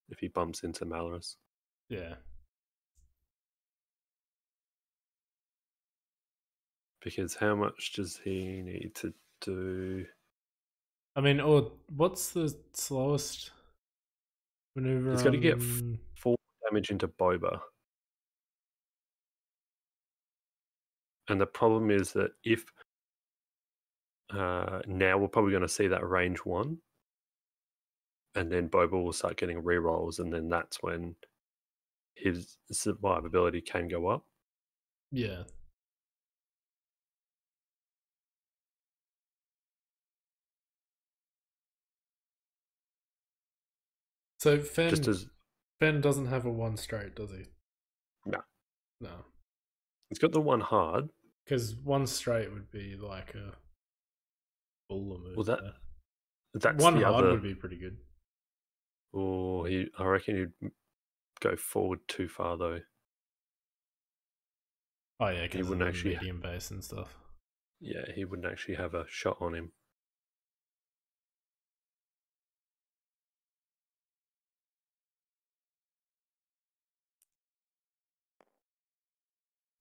if he bumps into Malorus. Yeah. Because how much does he need to do? I mean, or what's the slowest maneuver He's got to get on? 4 damage into Boba. And the problem is that if now we're probably going to see that range 1, and then Boba will start getting rerolls, and then that's when his survivability can go up. Yeah. So Fen doesn't have a 1 straight, does he? No. No. He's got the 1 hard. Because 1 straight would be like a buller move. Well, that's 1 the hard other. would be pretty good. Oh, I reckon he'd go forward too far though. Oh yeah, because he of wouldn't the actually. medium base and stuff. Yeah, he wouldn't actually have a shot on him.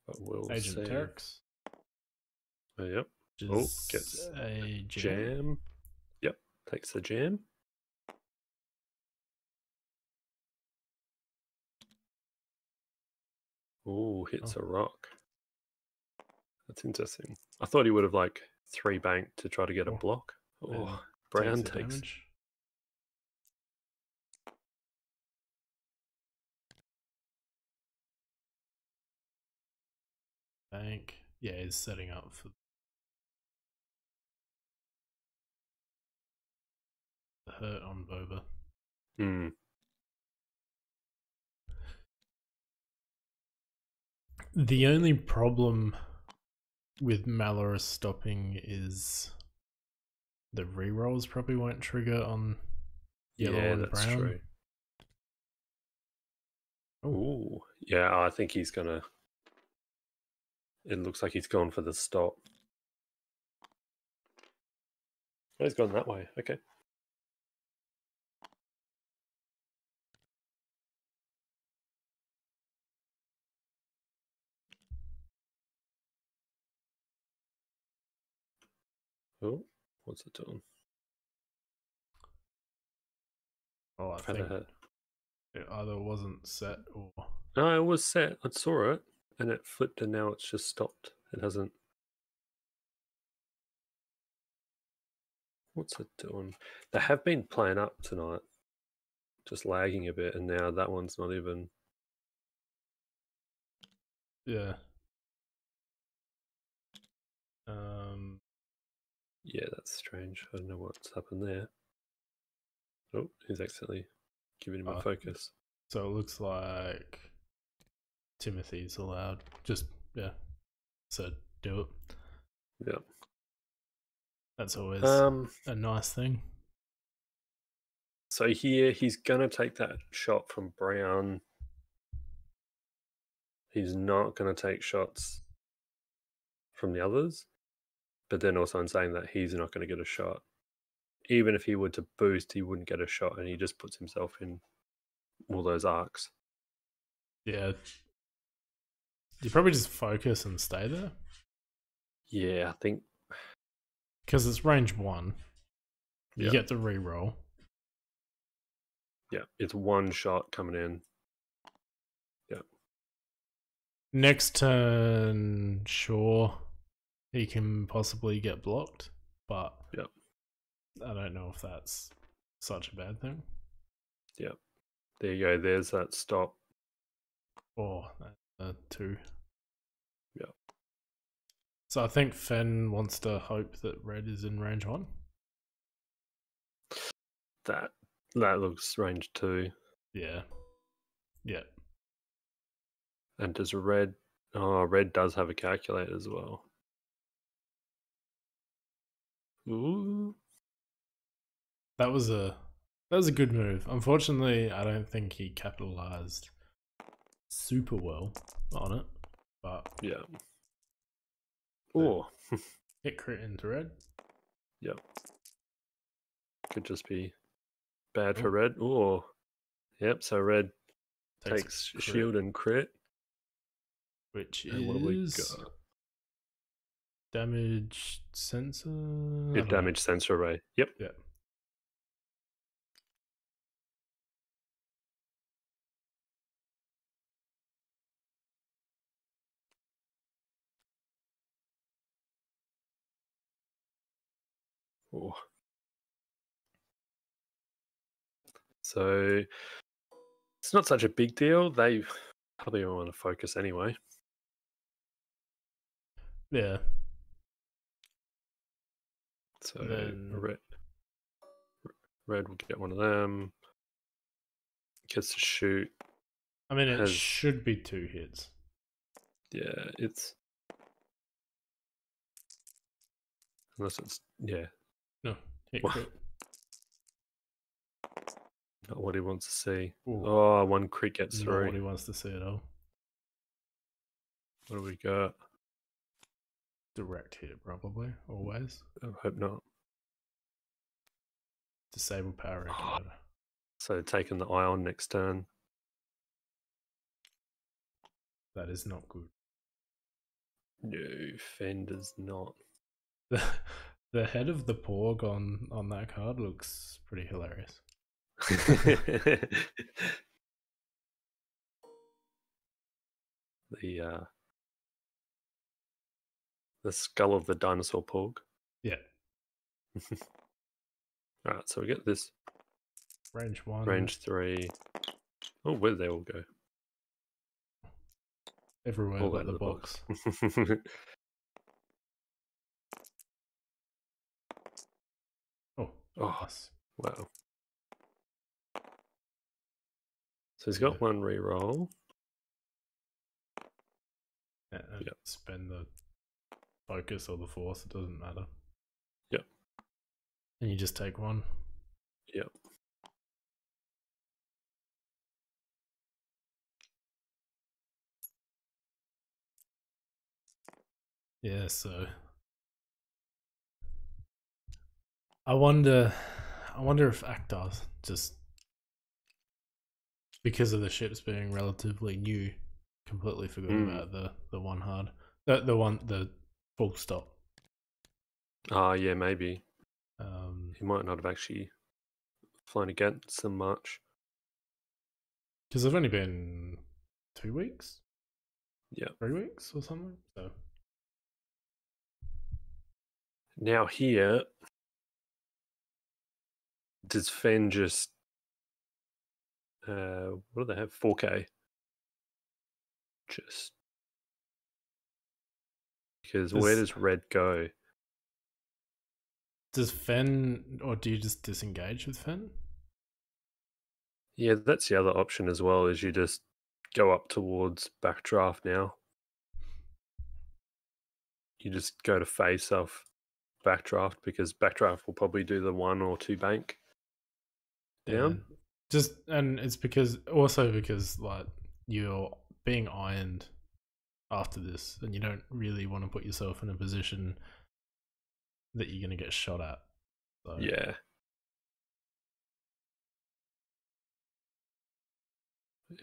But we'll Agent see. Terex. Oh, yep. Gets a jam. Yep, takes the jam. Oh, hits a rock. That's interesting. I thought he would have like 3 banked to try to get a block. Oh, Brown takes damage. Bank. Yeah, he's setting up for the hurt on Boba. Hmm. The only problem with Malorus stopping is the rerolls probably won't trigger on yellow and that's brown. True. Oh, yeah, I think he's gonna. It looks like he's gone for the stop. Oh, he's gone that way. Okay. Oh, what's it doing? Oh, I think it either wasn't set or... No, it was set. I saw it, and it flipped, and now it's just stopped. It hasn't... What's it doing? They have been playing up tonight. Just lagging a bit, and now that one's not even... Yeah. Yeah, that's strange. I don't know what's happened there. Oh, he's accidentally giving him a focus. So it looks like Timothy's allowed. Just, yeah. So do it. Yeah. That's always a nice thing. So here, he's going to take that shot from Brown. He's not going to take shots from the others. But then also in saying that he's not going to get a shot. Even if he were to boost, he wouldn't get a shot, and he just puts himself in all those arcs. Yeah. You probably just focus and stay there. Yeah, I think... Because it's range 1. You get the reroll. Yeah, it's 1 shot coming in. Yeah. Next turn, sure, he can possibly get blocked, but I don't know if that's such a bad thing. Yeah. There you go. There's that stop. Or 2. Yeah. So I think Fen wants to hope that red is in range 1. That looks range 2. Yeah. Yeah. And does red... Oh, red does have a calculator as well. Ooh. That was a good move. Unfortunately, I don't think he capitalized super well on it. But yeah. Oh. Hit crit into red. Yep. Could just be bad for red. Oh. Yep, so red takes shield and crit. Which and is... what have we got? damage sensor. I Your don't know. damage sensor array. Yep. Yeah. Oh. So it's not such a big deal. They probably want to focus anyway. Yeah. So Then red will get one of them. Gets to shoot. I mean, it should be 2 hits. Yeah, it's unless it's No, hit Wow. crit. Not what he wants to see. Ooh. Oh, one crit gets Not through. what he wants to see at all. What do we got? Direct hit, probably, always. I hope not. Disable power regulator. So taking the ion next turn. That is not good. No, Fen does not. The head of the Porg on that card looks pretty hilarious. The skull of the dinosaur Porg. Yeah. Alright, so we get this. Range 1. Range 3. Oh, where did they all go? Everywhere All but over the box. Oh, nice. Wow. So he's got one reroll. Yeah, and spend the focus or the force, it doesn't matter. Yep. And you just take one. Yep. Yeah, so I wonder if Akhter just, because of the ships being relatively new, completely forgot about the one hard, the full stop. Yeah, maybe. He might not have actually flown against them much. Because they've only been 2 weeks? Yeah. 3 weeks or something? So now here, does Fen just what do they have? 4K. Just because where does red go? Does Fen, or do you just disengage with Fen? Yeah, that's the other option as well, is you just go up towards backdraft now. You just go to face off backdraft, because backdraft will probably do the 1 or 2 bank down. Yeah. And it's because like you're being ironed after this, and you don't really want to put yourself in a position that you're going to get shot at. So. Yeah.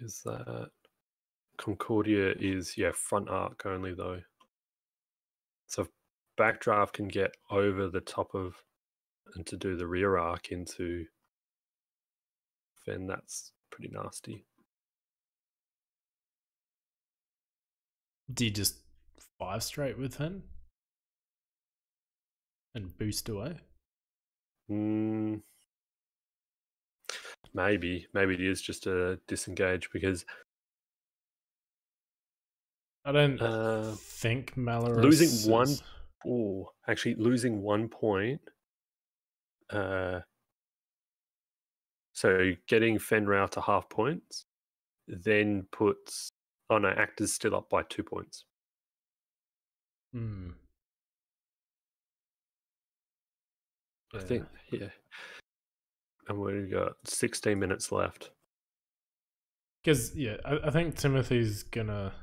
Is that Concordia is front arc only though. So if backdraft can get over the top of and to do the rear arc into Fen, that's pretty nasty. Do you just 5 straight with Fen and boost away? Maybe it is just a disengage, because I don't think Malorus losing one. Actually, losing 1 point. So getting Fenrir to half points, then puts. Oh no, Akhter's still up by 2 points. I think, and we've got 16 minutes left. Because I think Timothy's gonna.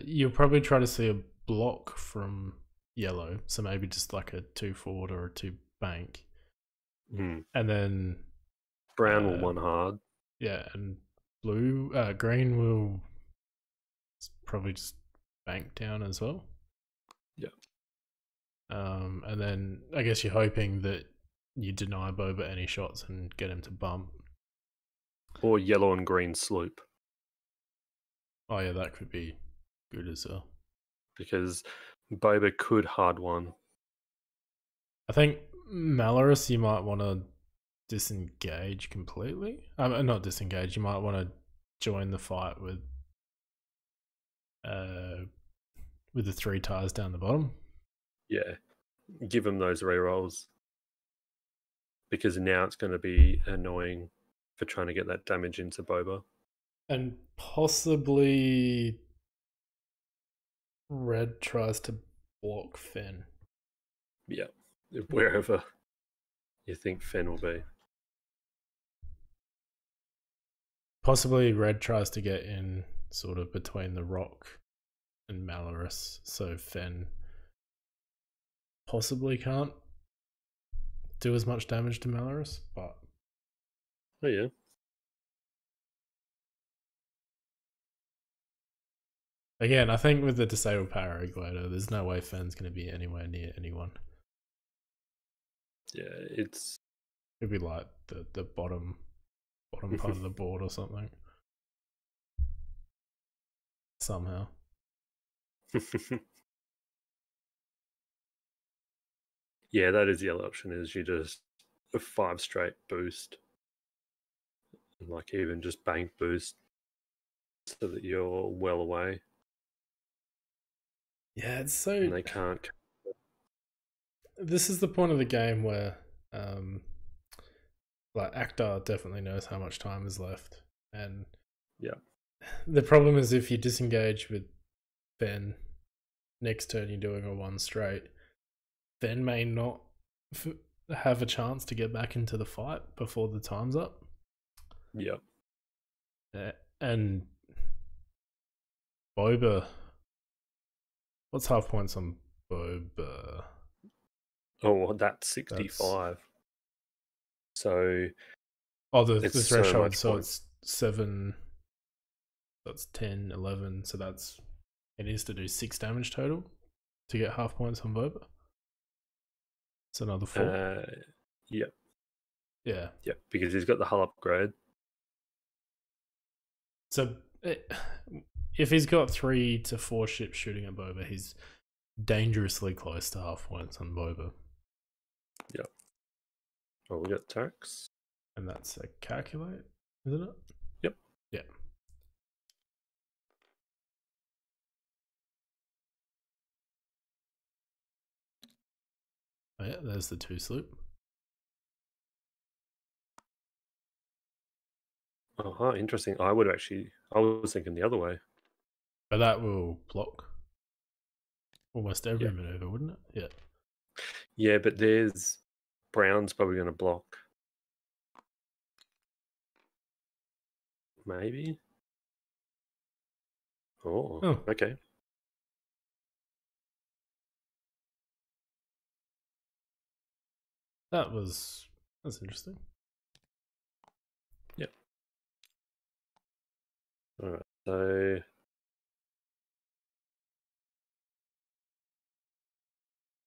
You'll probably try to see a block from yellow, so maybe just like a 2 forward or a 2 bank, and then brown will 1 hard. Yeah, and green will probably just bank down as well. Yeah. And then I guess you're hoping that you deny Boba any shots and get him to bump. Or yellow and green sloop. Oh yeah, that could be good as well. Because Boba could hard one. I think Malorus you might want to disengage completely. Not disengage. You might want to join the fight with the 3 tires down the bottom. Yeah, give him those rerolls because now it's going to be annoying for trying to get that damage into Boba. And possibly Red tries to block Fenn. Yeah, wherever you think Fenn will be. Possibly Red tries to get in sort of between the rock and Malorus, so Fenn possibly can't do as much damage to Malorus, but Oh yeah. Again, I think with the disabled paraglider, there's no way Fenn's going to be anywhere near anyone. Yeah, it'd be like the bottom part of the board or something. Somehow. Yeah, that is the other option, is you just a 5 straight boost. Like even just bank boost so that you're well away. Yeah, it's so... And they can't... This is the point of the game where like Akhter definitely knows how much time is left. And yeah, the problem is if you disengage with Fenn, next turn you're doing a 1 straight, Fenn may not have a chance to get back into the fight before the time's up. Yeah. And Boba, what's half points on Boba? Oh, that's 65. So... Oh, the threshold, so points. it's 7, that's 10, 11, so that's... It needs to do 6 damage total to get half points on Boba. It's another 4. Yep. Yeah. Yep, because he's got the hull upgrade. So if he's got 3 to 4 ships shooting at Boba, he's dangerously close to half points on Boba. Yep. Oh, we got tax. And that's a calculate, isn't it? Yep. Yeah. Oh yeah, there's the 2 sloop. Oh, interesting. I was thinking the other way. But that will block almost every maneuver, wouldn't it? Yeah. Yeah, but there's... Brown's probably going to block. Maybe? Oh, okay. That's interesting. Yep. Alright, so...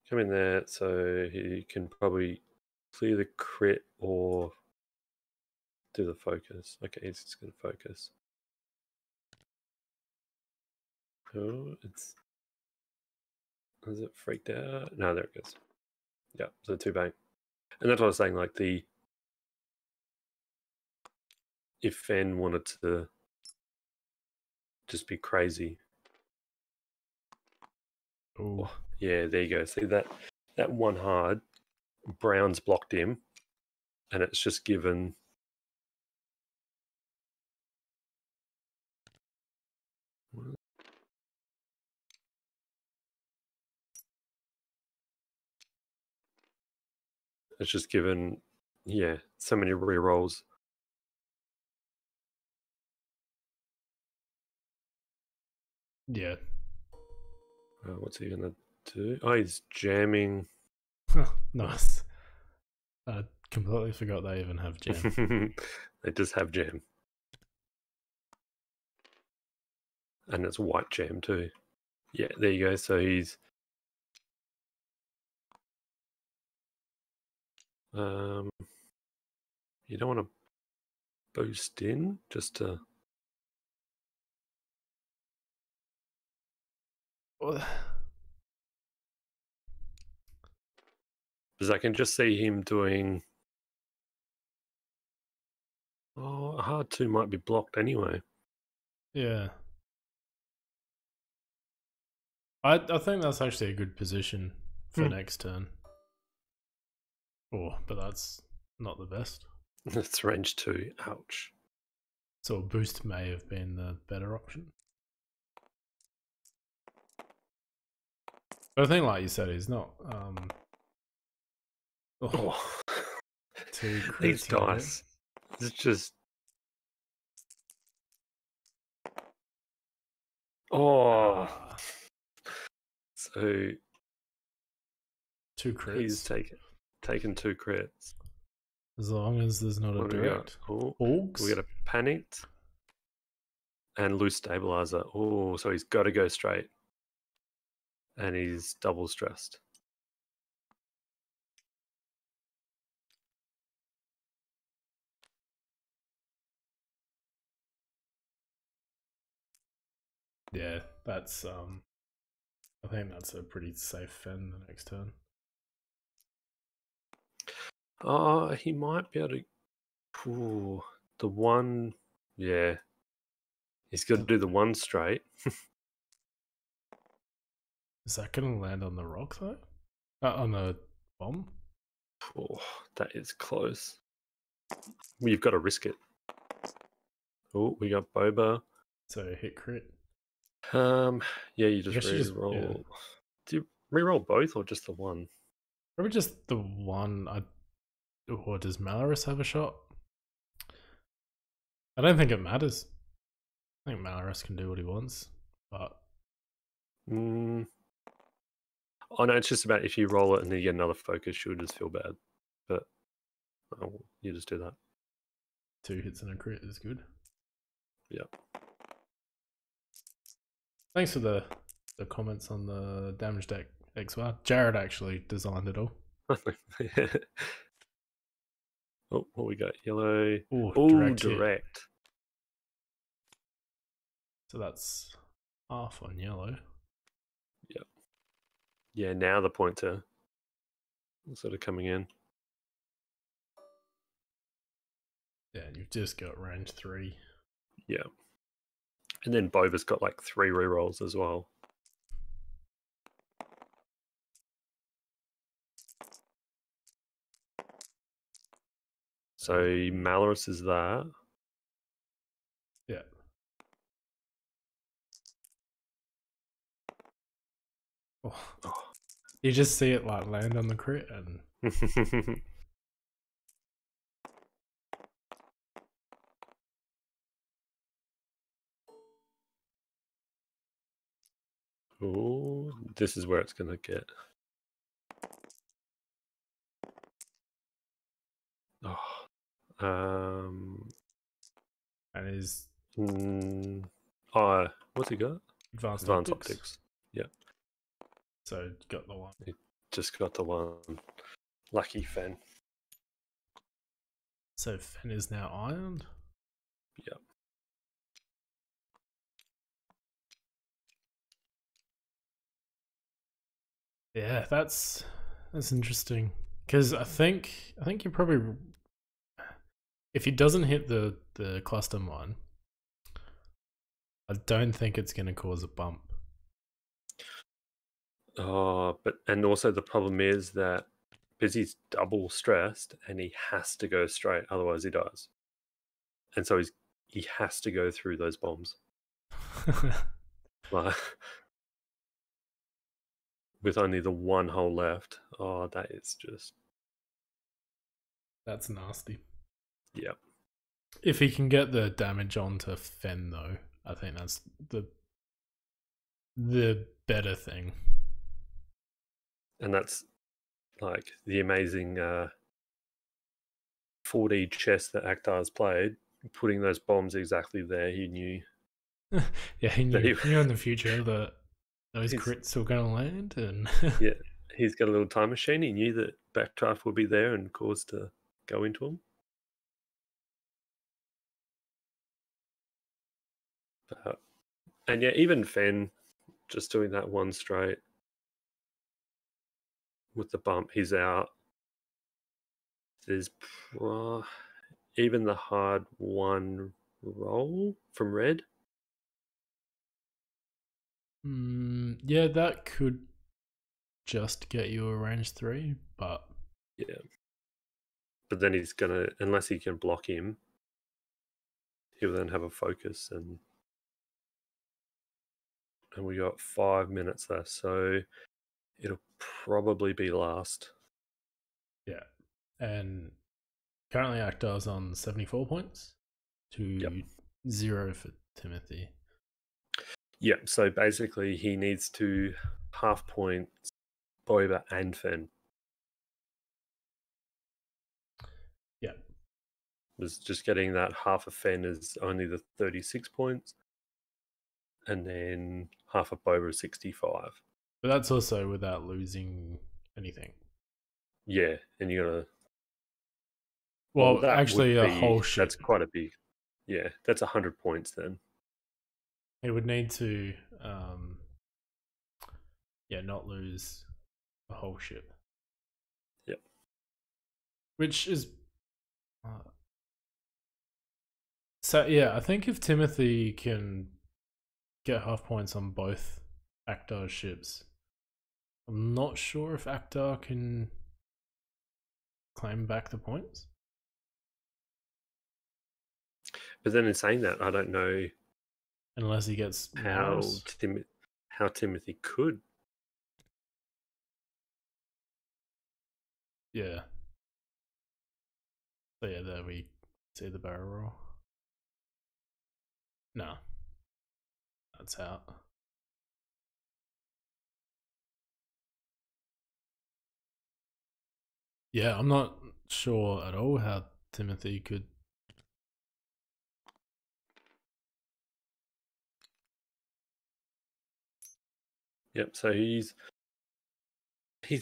Come in there, so he can probably clear the crit or do the focus. Okay, he's just going to focus. Oh, is it freaked out? No, there it goes. Yeah, so 2 bank. And that's what I was saying, like if Fenn wanted to just be crazy. Oh, yeah, there you go. See that 1 hard, Brown's blocked him, and it's just given... It's just given, so many rerolls. Yeah. What's he gonna do? Oh, he's jamming. Nice. I completely forgot they even have jam. They just have jam. And it's white jam too. Yeah, there you go. So he's you don't want to boost in just to Well, because I can just see him doing. Oh, a hard 2 might be blocked anyway. yeah. I think that's actually a good position for next turn. Oh, but that's not the best. It's range 2. Ouch. So a boost may have been the better option. But I think, like you said, he's not. Oh, 2 crits. these dice. It's just. Oh. So 2 crits. he's taken 2 crits. As long as there's not a direct. Porgs? We got a panicked and loose stabilizer. Oh, so he's got to go straight. And he's double stressed. Yeah, that's I think that's a pretty safe fend the next turn. Oh, he might be able to. Ooh, the one. Yeah. He's got to do the one straight. Is that going to land on the rock though? On the bomb? Oh, that is close. You've got to risk it. Oh, we got Boba. So hit crit. Yeah, you just re-roll. Yeah. Do you re-roll both or just the one? Probably just the one. Or does Malorus have a shot? I don't think it matters. I think Malorus can do what he wants, but Oh no, it's just about if you roll it and then you get another focus, you'll just feel bad. But you just do that. 2 hits and a crit is good. Yep. Thanks for the comments on the damage deck XY. Jarrad actually designed it all. Oh, what we got? Yellow. Oh, direct. So that's half on yellow. Yep. Yeah, now the points are sort of coming in. Yeah, and you've just got range 3. Yeah. And then Boba's got like 3 rerolls as well. So Malorus is that. Yeah. Oh. You just see it like land on the crit and oh, this is where it's gonna get. and his what's he got? advanced optics. Yeah. So got the one. He just got the one. Lucky Fen. So Fen is now ironed? Yep. Yeah, that's interesting. Because I think you probably, if he doesn't hit the cluster mine, I don't think it's going to cause a bump. And also the problem is that because he's double stressed and he has to go straight, otherwise he dies. And so he has to go through those bombs. Like, with only the one hole left. Oh, that is just... That's nasty. Yep. If he can get the damage onto Fen though, I think that's the better thing. And that's like the amazing 4D chess that Akhtar's played, putting those bombs exactly there. He knew. Yeah, he knew in the future that those He's crits still going to land, and yeah, he's got a little time machine. He knew that backdraft would be there and caused to go into him. And yeah, even Fen just doing that one straight with the bump, he's out. There's even the hard one roll from red. yeah, that could just get you a range 3, but Yeah. But then he's gonna, unless he can block him, he'll then have a focus, and we got 5 minutes left, so it'll probably be last. yeah. And currently Akhtar's on 74 points to 0 for Timothy. Yeah, so basically he needs to half point Boba and Fen. Yeah. Was just getting that half of Fen is only the 36 points, and then half of Boba is 65. But that's also without losing anything. Yeah, and you gotta. Well, that actually, would a be whole ship. that's quite a big. Yeah, that's 100 points then. He would need to, not lose a whole ship. Yep. Which is. So, yeah, I think if Timothy can get half points on both Akhtar's ships, I'm not sure if Akhtar can claim back the points. But then in saying that, I don't know Unless he gets how Maris. Timothy could. Yeah. So yeah, there we see the barrel roll. No. That's out. Yeah, I'm not sure at all how Timothy could. Yep. So he's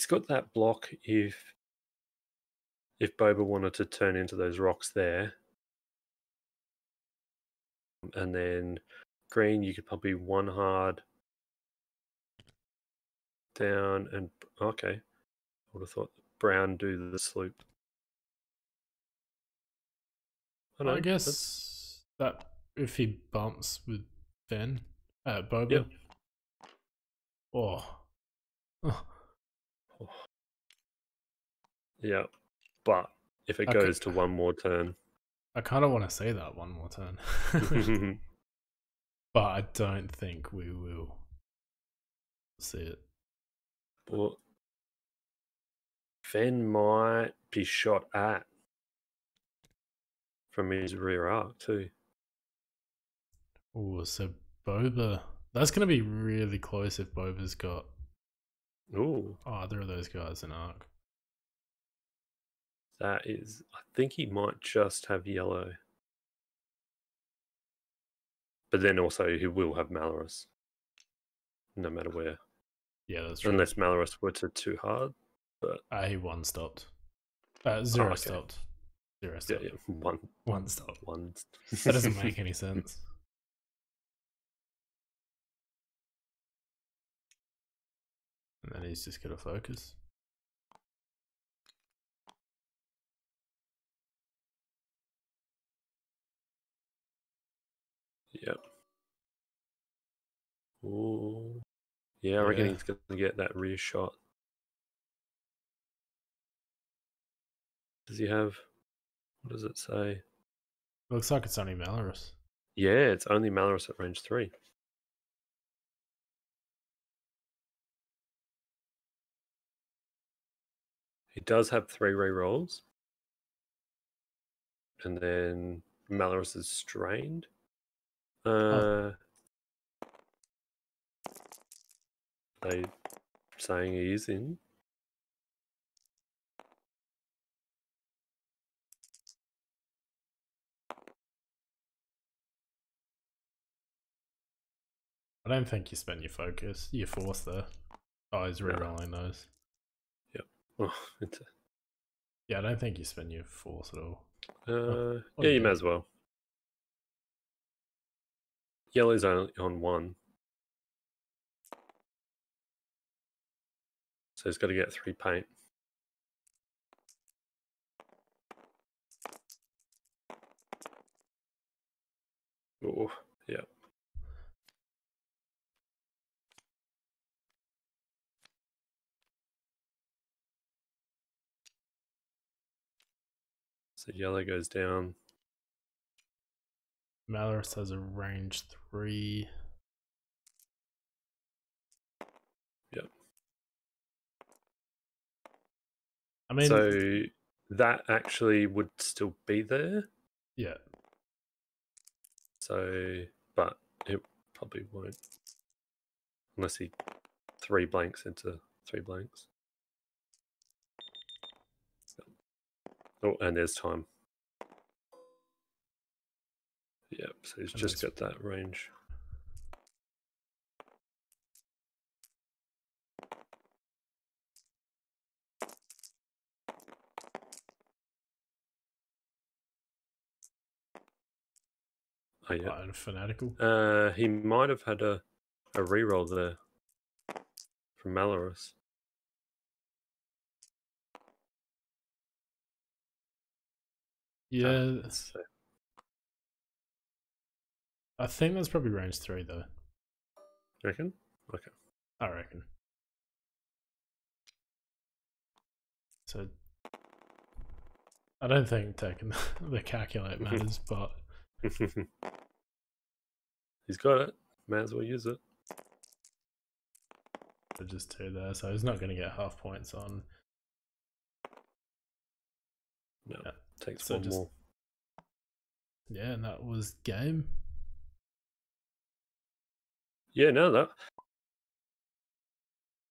got that block if Boba wanted to turn into those rocks there, and then green you could probably one hard down and okay. I would have thought brown do the sloop. I guess that if he bumps with Ben at Boba. Yep. Oh. Yeah, but if it goes to one more turn, I kind of want to say that one more turn, but I don't think we will see it. Well, Fen might be shot at from his rear arc too. Oh, so Boba. That's going to be really close if Boba's got either of those guys in arc. That is, I think he might just have yellow. But then also he will have Malorus, no matter where. Yeah, that's true. Unless Malorus were to too hard. But he one stopped. Zero stopped. Zero stopped. Yeah, one stopped. One. That doesn't make any sense. And then he's just going to focus. Yep. Ooh. Yeah, I reckon he's going to get that rear shot. Does he have... What does it say? Looks like it's only Malorus. Yeah, it's only Malorus at range 3. He does have 3 rerolls. And then Malorus is strained. They saying he is in. I don't think you spent your focus, your force there. Oh, he's re-rolling those. Yep. Oh, yeah, I don't think you spend your force at all. Yeah, you may as well. Yellow's only on 1. So he's got to get 3 paint. Oh, yeah. So yellow goes down. Malorus has a range 3. Yep. I mean, so that actually would still be there. Yeah. So, but it probably won't. Unless he 3 blanks into 3 blanks. Oh, and there's time. Yep, so he's just got that range. Oh, yeah. And fanatical. He might have had a reroll there from Malorus. Yeah. I think that's probably range 3 though. You reckon? Okay. I reckon. So I don't think taking the calculate matters, but he's got it. May as well use it. Just 2 there, so he's not going to get half points on. No, yeah. Takes so 1 more. Yeah, and that was game. Yeah, no, that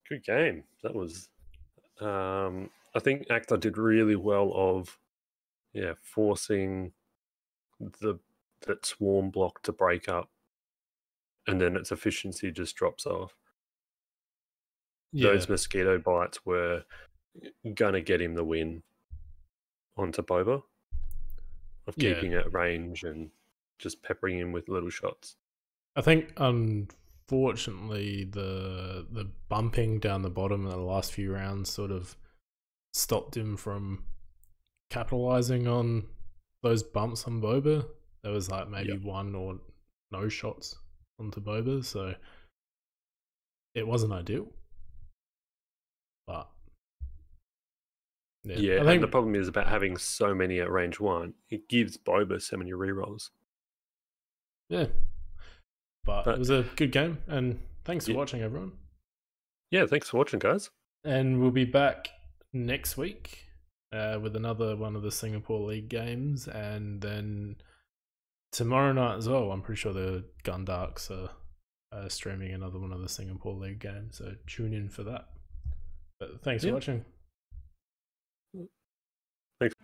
good game. That was. I think Akhter did really well of, forcing that swarm block to break up, and then its efficiency just drops off. Yeah. Those mosquito bites were gonna get him the win onto Boba, of keeping at range and just peppering him with little shots. I think unfortunately the bumping down the bottom in the last few rounds sort of stopped him from capitalizing on those bumps on Boba. There was like maybe 1 or no shots onto Boba, so it wasn't ideal. But yeah, I think the problem is about having so many at range 1. It gives Boba so many rerolls. Yeah, but it was a good game, and thanks for watching, everyone. Yeah, thanks for watching, guys. And we'll be back next week with another one of the Singapore League games, and then tomorrow night as well. I'm pretty sure the Gundarks are streaming another one of the Singapore League games, so tune in for that. But thanks for watching. Thanks.